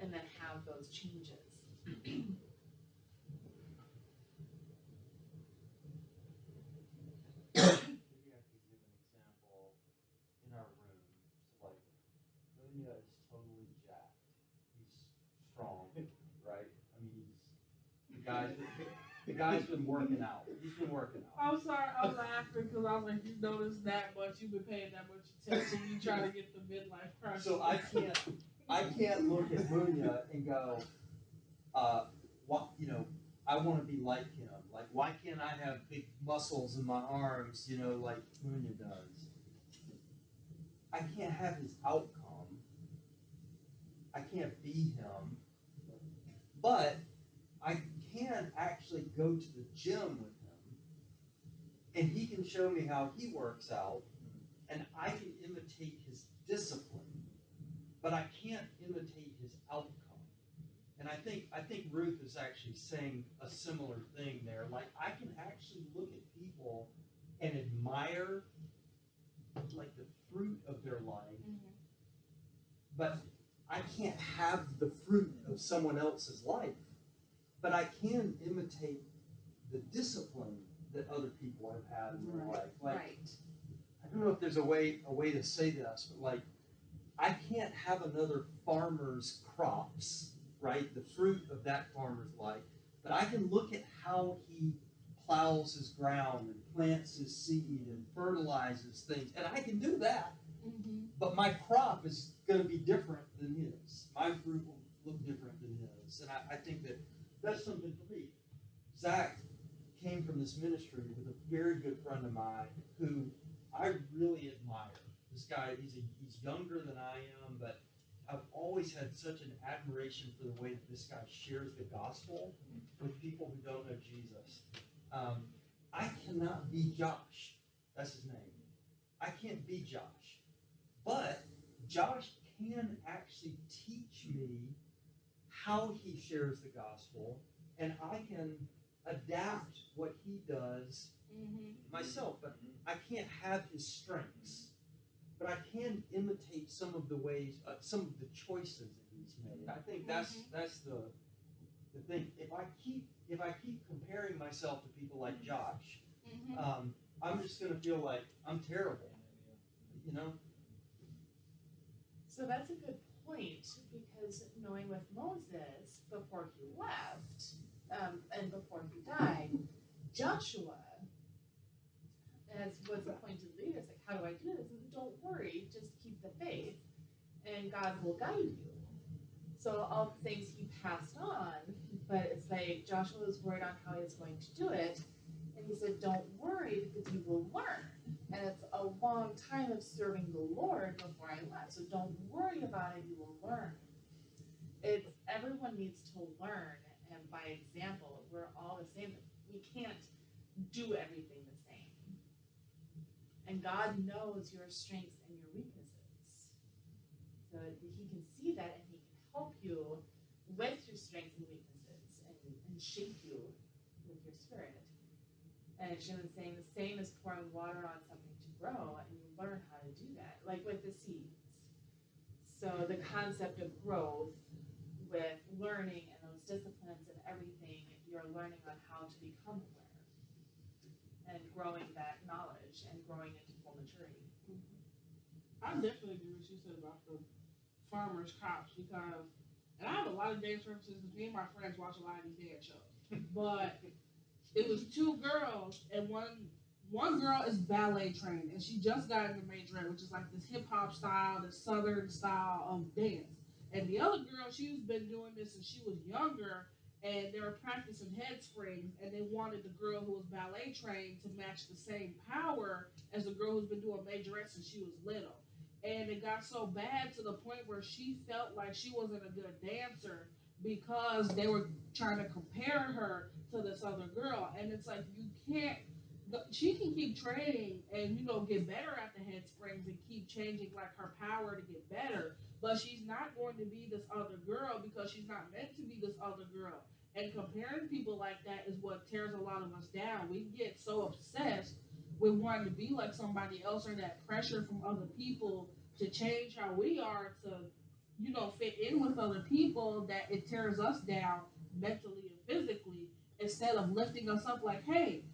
and then have those changes. Maybe I could give an example in our room. So like, Munya is totally jacked. He's strong, right? I mean, the guy's been working out. He's been working out. I'm sorry, I'm laughing because I was like, you noticed that much, you've been paying that much attention, you trying to get the midlife crisis. So I can't look at Munya and go, what, I want to be like him. Like, why can't I have big muscles in my arms, like Munya does? I can't have his outcome. I can't be him. But I can actually go to the gym with him, and he can show me how he works out, and I can imitate his discipline, but I can't imitate his outcome. And I think Ruth is actually saying a similar thing there. Like, I can actually look at people and admire like the fruit of their life, Mhm. but I can't have the fruit of someone else's life. But I can imitate the discipline that other people have had in their life. Like, Right. I don't know if there's a way to say this, but like, I can't have another farmer's crops, right? The fruit of that farmer's life, but I can look at how he plows his ground and plants his seed and fertilizes things, and I can do that. Mm-hmm. But my crop is going to be different than his. My fruit will look different than his, and I think that's something for me. Zach came from this ministry with a very good friend of mine who I really admire. This guy, he's younger than I am, but I've always had such an admiration for the way that this guy shares the gospel with people who don't know Jesus. I cannot be Josh. That's his name. I can't be Josh. But Josh can actually teach me how he shares the gospel, and I can adapt what he does Mm-hmm. myself. But I can't have his strengths, but I can imitate some of the ways, some of the choices that he's made. I think that's the thing. If I keep comparing myself to people like Josh, Mm-hmm. I'm just gonna feel like I'm terrible. You know? So that's a good point, because knowing with Moses, before he left, and before he died, Joshua, as was appointed leader, is like, how do I do this? And don't worry, just keep the faith, and God will guide you. So all the things he passed on, but it's like Joshua was worried on how he was going to do it, and he said, don't worry, because you will learn. And it's a long time of serving the Lord before I left. So don't worry about it, you will learn. It's everyone needs to learn, and by example, we're all the same. We can't do everything the same. And God knows your strengths and your weaknesses. So he can see that, and he can help you with your strengths and weaknesses, and shape you with your spirit. And Jim was saying the same as pouring water on something to grow, and you learn how to do that, like with the seeds. So the concept of growth with learning and those disciplines and everything, you're learning on how to become aware and growing that knowledge and growing into full maturity. I definitely agree with what you said about the farmers' crops, because, and I have a lot of dance references because me and my friends watch a lot of these dance shows. But it was two girls, and one girl is ballet trained, and she just got into majorette, which is like this hip hop style, this southern style of dance. And the other girl, she's been doing this since she was younger, and they were practicing head springs, and they wanted the girl who was ballet trained to match the same power as the girl who's been doing majorette since she was little. And it got so bad to the point where she felt like she wasn't a good dancer because they were trying to compare her to this other girl. And it's like, you can't, she can keep training and, get better at the head springs and keep changing like her power to get better. But she's not going to be this other girl because she's not meant to be this other girl. And comparing people like that is what tears a lot of us down. We get so obsessed with wanting to be like somebody else, or that pressure from other people to change how we are to, fit in with other people, that it tears us down mentally and physically, instead of lifting us up like, hey,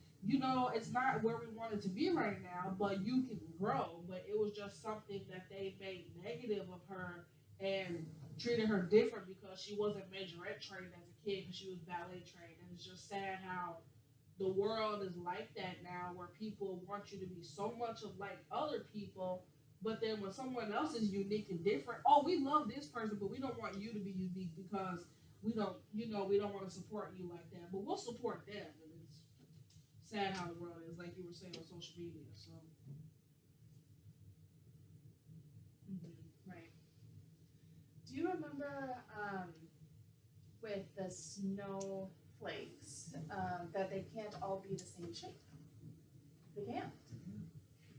it's not where we want it to be right now, but you can grow. But it was just something that they made negative of her and treated her different because she wasn't majorette trained as a kid, because she was ballet trained. And it's just sad how the world is like that now, where people want you to be so much of like other people, but then when someone else is unique and different, oh, we love this person, but we don't want you to be unique because we don't, we don't want to support you like that. But we'll support them. And it's sad how the world is, like you were saying, on social media. So, Right. Do you remember with the snowflakes that they can't all be the same shape? They can't.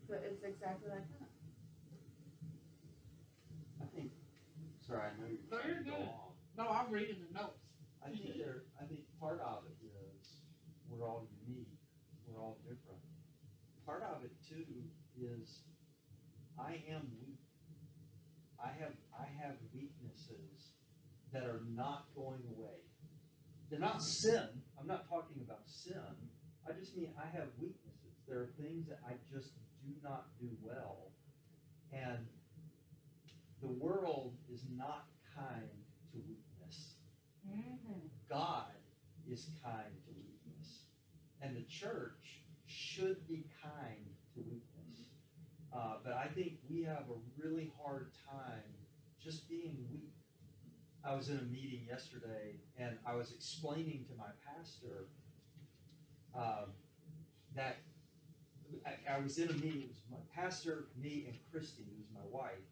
But it's exactly like that. I think. Sorry, I know you're No, trying you're to go good. on. No, I'm reading the notes. I think part of it is we're all unique. We're all different. Part of it too is I am weak. I have weaknesses that are not going away. They're not sin. I'm not talking about sin. I just mean I have weaknesses. There are things that I just do not do well. And the world is not kind to weakness. God is kind to weakness. And the church should be kind to weakness. But I think we have a really hard time just being weak. I was in a meeting yesterday, and I was explaining to my pastor that I was in a meeting. It was my pastor, me, and Christy, who's my wife,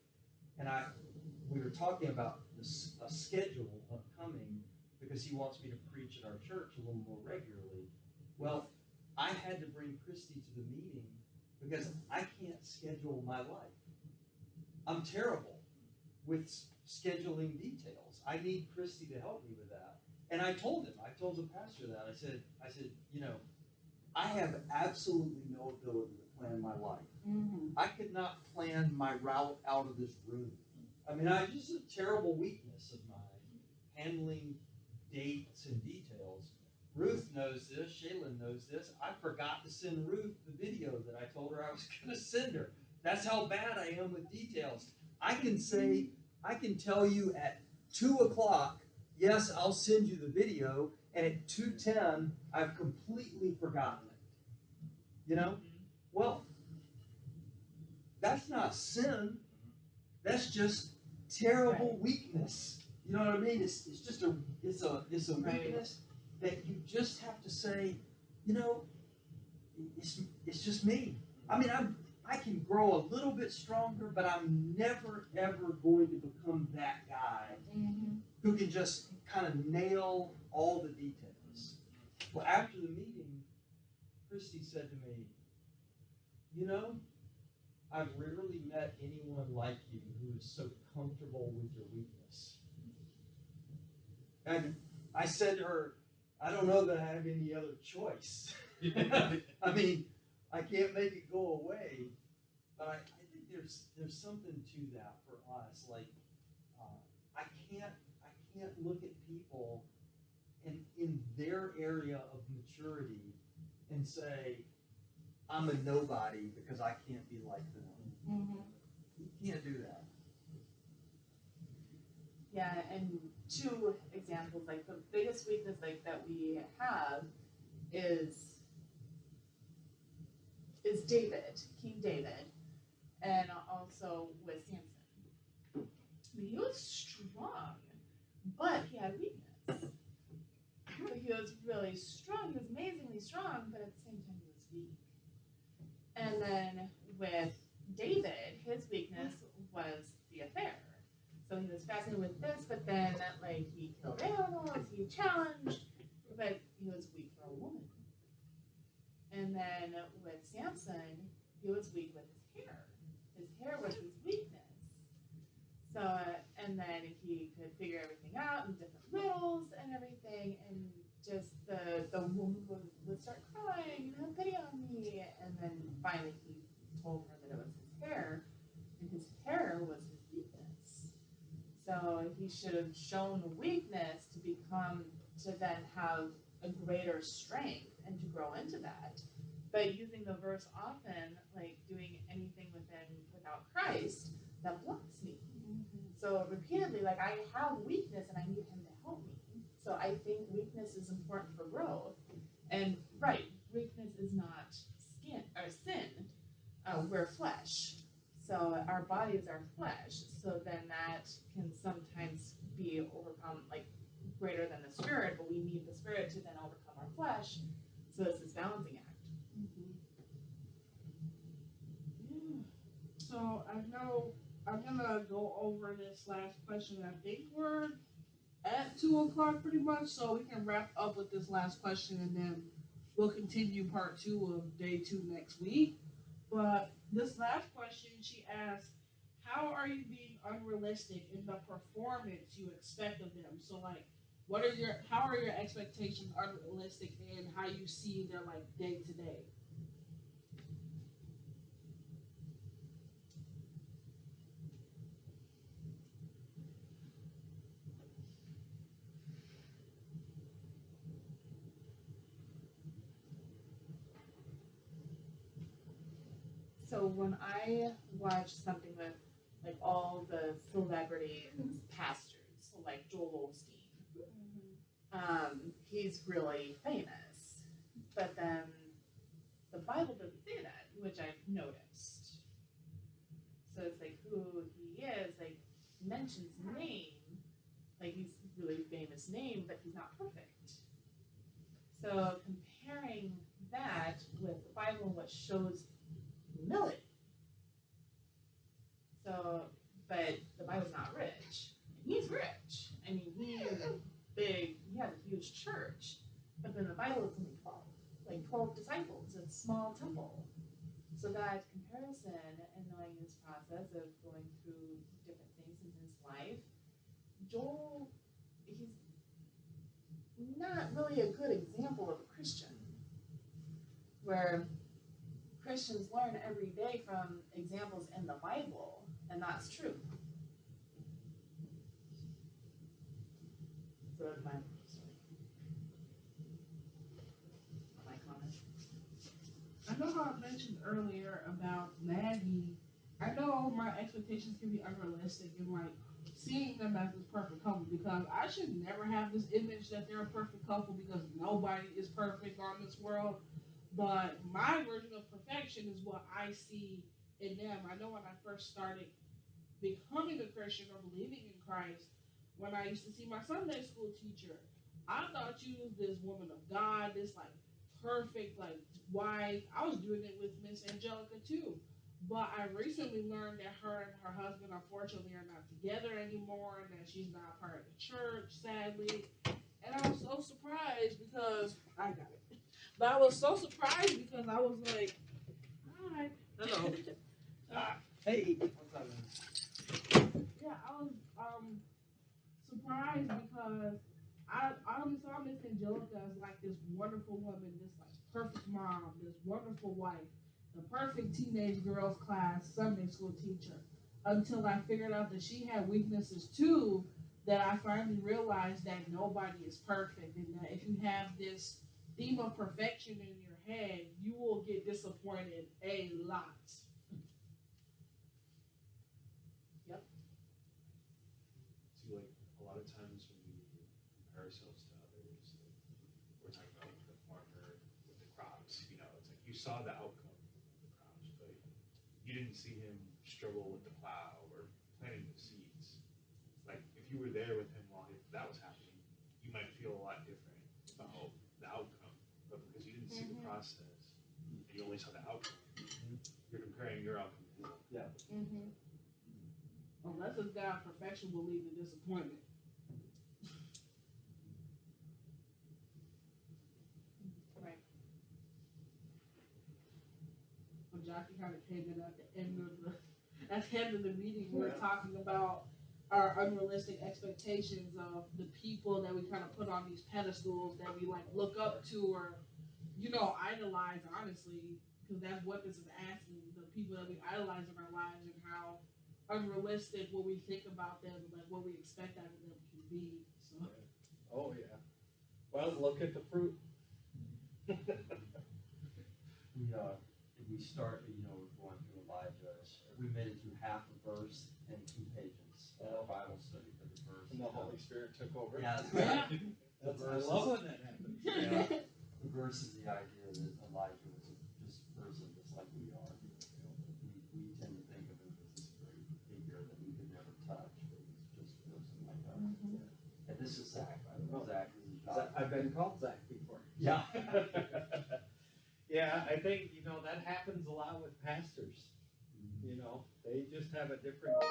and we were talking about a schedule upcoming because he wants me to preach at our church a little more regularly. Well, I had to bring Christy to the meeting because I can't schedule my life. I'm terrible with scheduling details. I need Christy to help me with that. And I told the pastor that. I said, I have absolutely no ability to plan my life. I could not plan my route out of this room. I mean, I just a terrible weakness of mine, handling dates and details. Ruth knows this, Shaylin knows this. I forgot to send Ruth the video that I told her I was going to send her. That's how bad I am with details. I can tell you at 2 o'clock, yes, I'll send you the video, and at 2:10, I've completely forgotten it. You know? Well, that's not sin. That's just terrible weakness. You know what I mean? It's just a weakness that you just have to say, it's just me. I mean, I can grow a little bit stronger, but I'm never ever going to become that guy who can just kind of nail all the details. Well, after the meeting, Christy said to me, I've rarely met anyone like you who is so comfortable with your weakness. And I said to her, I don't know that I have any other choice. I mean, I can't make it go away, but I think there's something to that for us. Like, I can't look at people in their area of maturity and say, I'm a nobody because I can't be like them. You can't do that. Yeah, and 2 examples, like the biggest weakness like that we have is David, King David, and also with Samson. I mean, he was strong, but he had weakness. So he was really strong, he was amazingly strong, but at the same time he was weak. And then with David, his weakness was the affair. So he was fascinated with this, but then he killed animals, he challenged, but he was weak for a woman. And then with Samson, he was weak with his hair. His hair was his weakness. So, and then he could figure everything out and different riddles and everything, and just the woman would start crying, have pity on me, and then finally he told her that it was his hair, and his hair was his weakness. So he should have shown the weakness to then have a greater strength and to grow into that. But using the verse often, like doing anything without Christ, that blocks me. So repeatedly, I have weakness and I need him to help me. So I think weakness is important for growth. And weakness is not sin. We're flesh. So our bodies are flesh. So then that can sometimes be overcome, greater than the spirit, but we need the spirit to then overcome our flesh. So it's this balancing act. Yeah. So I know I'm gonna go over this last question. I think we're at 2 o'clock pretty much, so we can wrap up with this last question and then we'll continue part 2 of day 2 next week. But this last question, she asked, how are you being unrealistic in the performance you expect of them? So how are your expectations unrealistic and how you see their day to day? So when I watch something with like all the celebrity pastors, so like Joel Osteen, he's really famous, but then the Bible doesn't say that, which I've noticed. So it's like who he is, like mentions name, like he's a really famous name, but he's not perfect. So comparing that with the Bible and what shows humility. So, but the Bible's not rich. And he's rich. I mean, he's big, he has a huge church. But then the Bible is only 12. Like 12 disciples, a small temple. So that comparison and knowing this process of going through different things in his life, Joel, he's not really a good example of a Christian. Where Christians learn every day from examples in the Bible, and that's true. So that's my comment. I know how I mentioned earlier about Maggie. I know my expectations can be unrealistic and like seeing them as this perfect couple because I should never have this image that they're a perfect couple because nobody is perfect on this world. But my version of perfection is what I see in them. I know when I first started becoming a Christian or believing in Christ, when I used to see my Sunday school teacher, I thought you was this woman of God, this like perfect like wife. I was doing it with Miss Angelica too. But I recently learned that her and her husband unfortunately are not together anymore and that she's not part of the church, sadly. And I was so surprised because I got it. But I was so surprised because I was like, hi. Hello. Hey, what's up, man? Yeah, I was surprised because I always saw Miss Angelica as like this wonderful woman, this like perfect mom, this wonderful wife, the perfect teenage girls class Sunday school teacher. Until I figured out that she had weaknesses too, that I finally realized that nobody is perfect and that if you have this theme of perfection in your head, you will get disappointed a lot. See, like a lot of times when we compare ourselves to others, like, we're talking about the farmer with the crops. You know, it's like you saw the outcome of the crops, but you didn't see him struggle with the plow or planting the seeds. Like if you were there with him while that was happening, you might feel a lot different about the outcome. But because you didn't see the process, and you only saw the outcome, you're comparing your outcome to his. Yeah. Mm-hmm. Unless it's God, perfection will lead to disappointment. Right. When Jackie kind of came in at the end of the meeting, we were talking about our unrealistic expectations of the people that we kind of put on these pedestals that we like look up to or, you know, idolize. Honestly, because that's what this is asking: the people that we idolize in our lives and how unrealistic what we think about them, like what we expect out of them can be. So. Oh yeah. Well, look at the fruit. We start, you know, we're going through Elijah. We made it through half a verse and 2 pages in our Bible study for the verse. And the Holy Spirit took over. Yeah, Yeah. the I verse love is, when that happens. yeah, the verse is the idea that Elijah was just a person just like we are. We tend to think of him as this great figure that we could never touch, but he's just a person like us. Mhm. And this is Zach, by the way. Zach is his job. I've been called Zach before. Yeah. Yeah, I think, you know, that happens a lot with pastors. You know, they just have a different than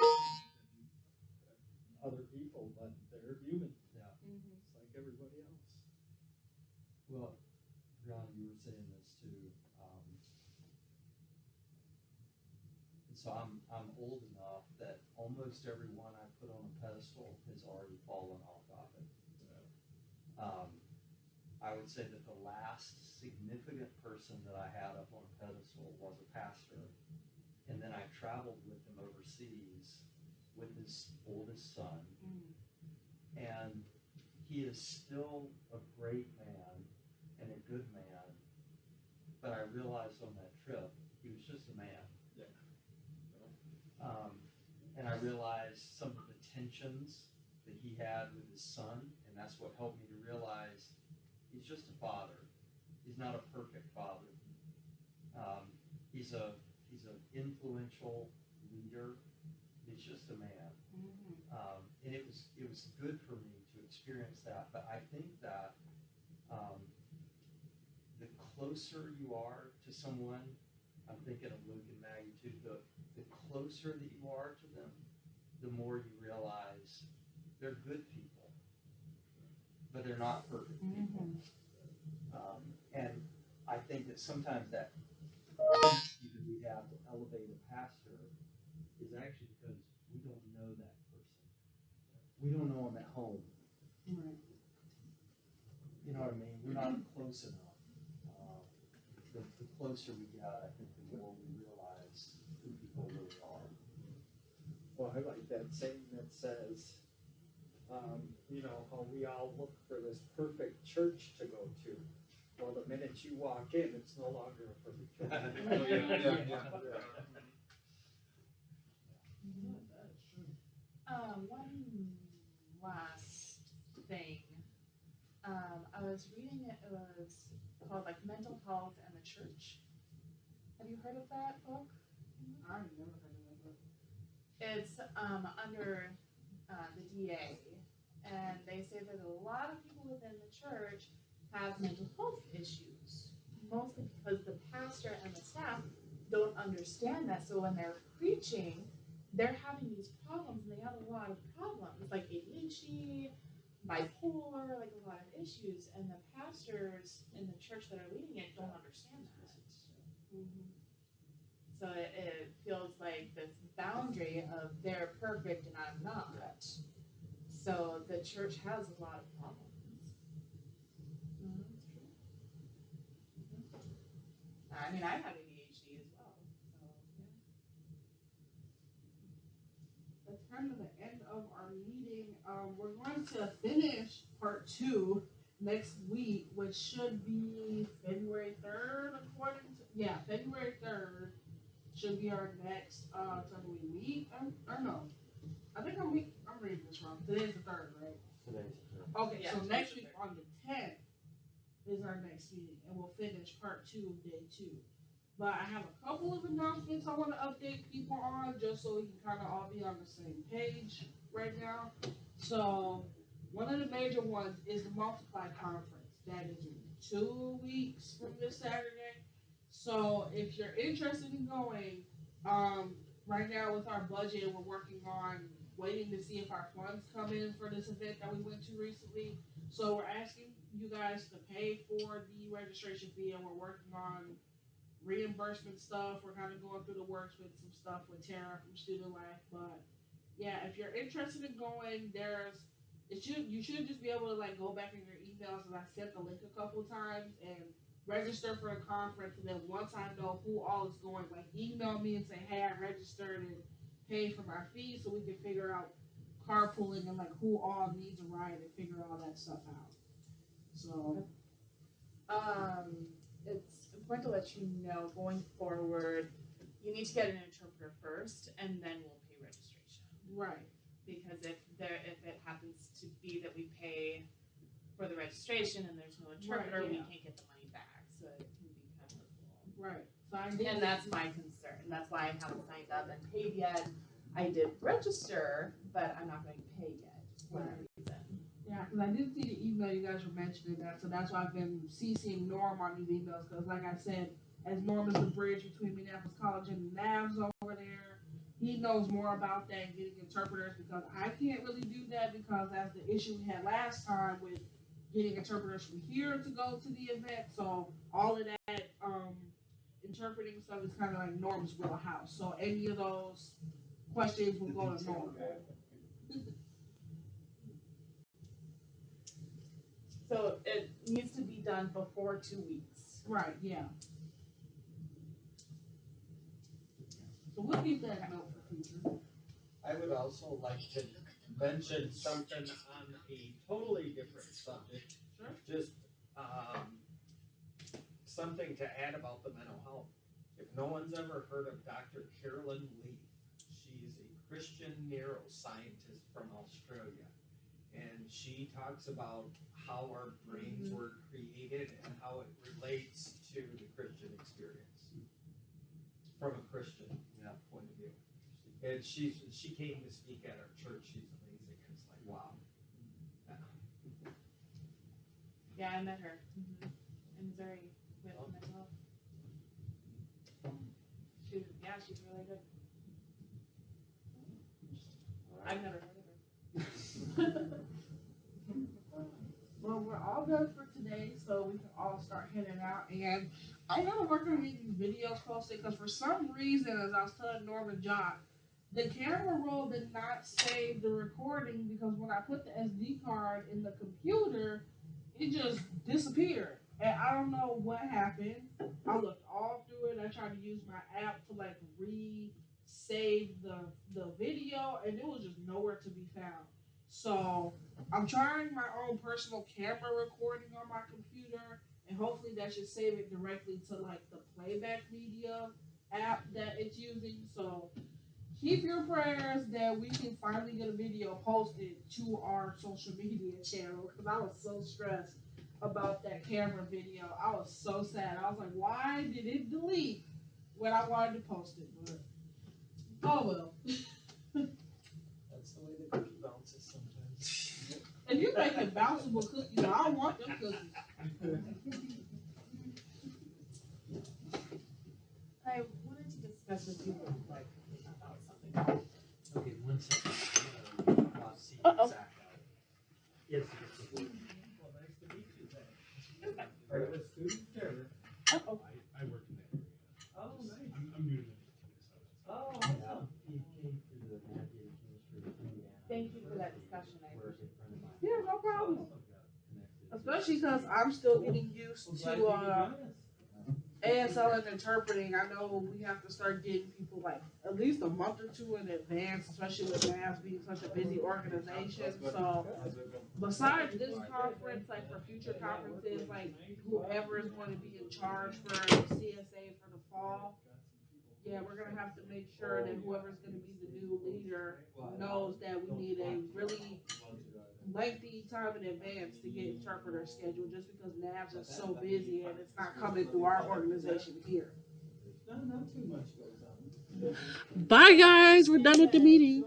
other people, but they're human. Yeah. Mm-hmm. It's like everybody else. Well, John, you were saying this too. And so I'm old enough that almost everyone I put on a pedestal has already fallen off of it. I would say that the last significant person that I had up on a pedestal was a pastor. And then I traveled with him overseas with his oldest son. And he is still a great man and a good man. But I realized on that trip, he was just a man. and I realized some of the tensions that he had with his son, and that's what helped me to realize he's just a father. He's not a perfect father. He's an influential leader. He's just a man. And it was good for me to experience that. But I think that the closer you are to someone, I'm thinking of Luke and Maggie too, the closer that you are to them, the more you realize they're good people, but they're not perfect people. And I think that sometimes that even we have to elevate a pastor is actually because we don't know that person. We don't know them at home. Right. You know what I mean? We're not close enough. The closer we get, I think the more we realize who people really are. Well, I like that saying that says, you know, how we all look for this perfect church to go to. Well, the minute you walk in, it's no longer a perfect church. Oh, yeah. One last thing. I was reading it was called like Mental Health and the Church. Have you heard of that book? I've never heard of that book. It's under the DA, and they say that a lot of people within the church have mental health issues, mostly because the pastor and the staff don't understand that. So when they're preaching, they're having these problems, and they have a lot of problems, like ADHD, bipolar, like a lot of issues, and the pastors in the church that are leading it don't understand that. So it feels like this boundary of they're perfect and I'm not. So the church has a lot of problems. I mean, I have ADHD as well. So yeah. That's kind of the end of our meeting. We're going to finish part 2 next week, which should be February 3rd, February 3rd should be our next time we meet. Or no, I think I'm reading this wrong. Today's the 3rd, right? Today's Okay, Yeah, so today's next the week on the 10th is our next meeting, and we'll finish part 2 of day 2. But I have a couple of announcements I want to update people on, just so we can kind of all be on the same page right now. So one of the major ones is the Multiply Conference. That is in 2 weeks from this Saturday. So if you're interested in going, right now with our budget, we're working on waiting to see if our funds come in for this event that we went to recently. So we're asking you guys to pay for the registration fee, and we're working on reimbursement stuff. We're kind of going through the works with some stuff with Tara from Student Life. But yeah, if you're interested in going, you should just be able to like go back in your emails, and I sent the link a couple times, and register for a conference. And then once I know who all is going, like email me and say, hey, I registered and paid for my fee, so we can figure out carpooling and like who all needs a ride and figure all that stuff out. So It's important to let you know going forward, you need to get an interpreter first, and then we'll pay registration. right. Because if it happens to be that we pay for the registration and there's no interpreter, Right, we yeah. can't get the money back. So it can be kind of cool. Right. So I did And that's my concern. That's why I haven't signed up and paid yet. I did register, but I'm not going to pay yet for that reason. Yeah, because I did see the email you guys were mentioning that, so that's why I've been CCing Norm on these emails, because like I said, as Norm is the bridge between Minneapolis College and the NAVs over there, he knows more about that and getting interpreters, because I can't really do that, because that's the issue we had last time with getting interpreters from here to go to the event. So all of that interpreting stuff is kind of like Norm's wheelhouse. So any of those questions will go to Norm. So it needs to be done before 2 weeks. Right, yeah. So we'll keep that note for future. I would also like to mention something on a totally different subject. Sure. Just something to add about the mental health. If no one's ever heard of Dr. Carolyn Lee, she She's a Christian neuroscientist from Australia. And she talks about how our brains were created and how it relates to the Christian experience from a Christian point of view. And she came to speak at our church. She's amazing. It's like, wow. Yeah, I met her in Missouri with mental health. She's really good. I've never heard of her. Well, we're all done for today, so we can all start heading out. And I gotta work on getting videos posted because for some reason, as I was telling Norman John, the camera roll did not save the recording because when I put the SD card in the computer, it just disappeared. And I don't know what happened. I looked all through it. I tried to use my app to like re-save the video, and it was just nowhere to be found. So I'm trying my own personal camera recording on my computer, and hopefully that should save it directly to like the playback media app that it's using. So keep your prayers that we can finally get a video posted to our social media channel because I was so stressed about that camera video. I was so sad. I was like, why did it delete when I wanted to post it? But oh well. That's the way the cookie bounces sometimes. And you making bounceable cookies. I don't want them cookies. I wanted to discuss with you like about something. Okay, one second. I'll see Zach out. Yes, yes. Well, nice to meet you, Zach. Are you a student or? I work in that area. Oh, nice. I'm new to Minnesota. Oh, Yeah, awesome. he came through the Navigator Chemistry of Indiana. Thank you for that discussion. I Where a good friend of mine. Yeah, no problem. got connected. Especially because I'm still getting used to ASL and interpreting. I know we have to start getting people like at least a month or two in advance, especially with NAS being such a busy organization. So besides this conference, like for future conferences, like whoever is going to be in charge for CSA for the fall, yeah, we're going to have to make sure that whoever's going to be the new leader knows that we need a really lengthy time in advance to get interpreters scheduled just because NABS is so busy and it's not coming through our organization here. Not too much goes on. Bye guys, we're done with the meeting.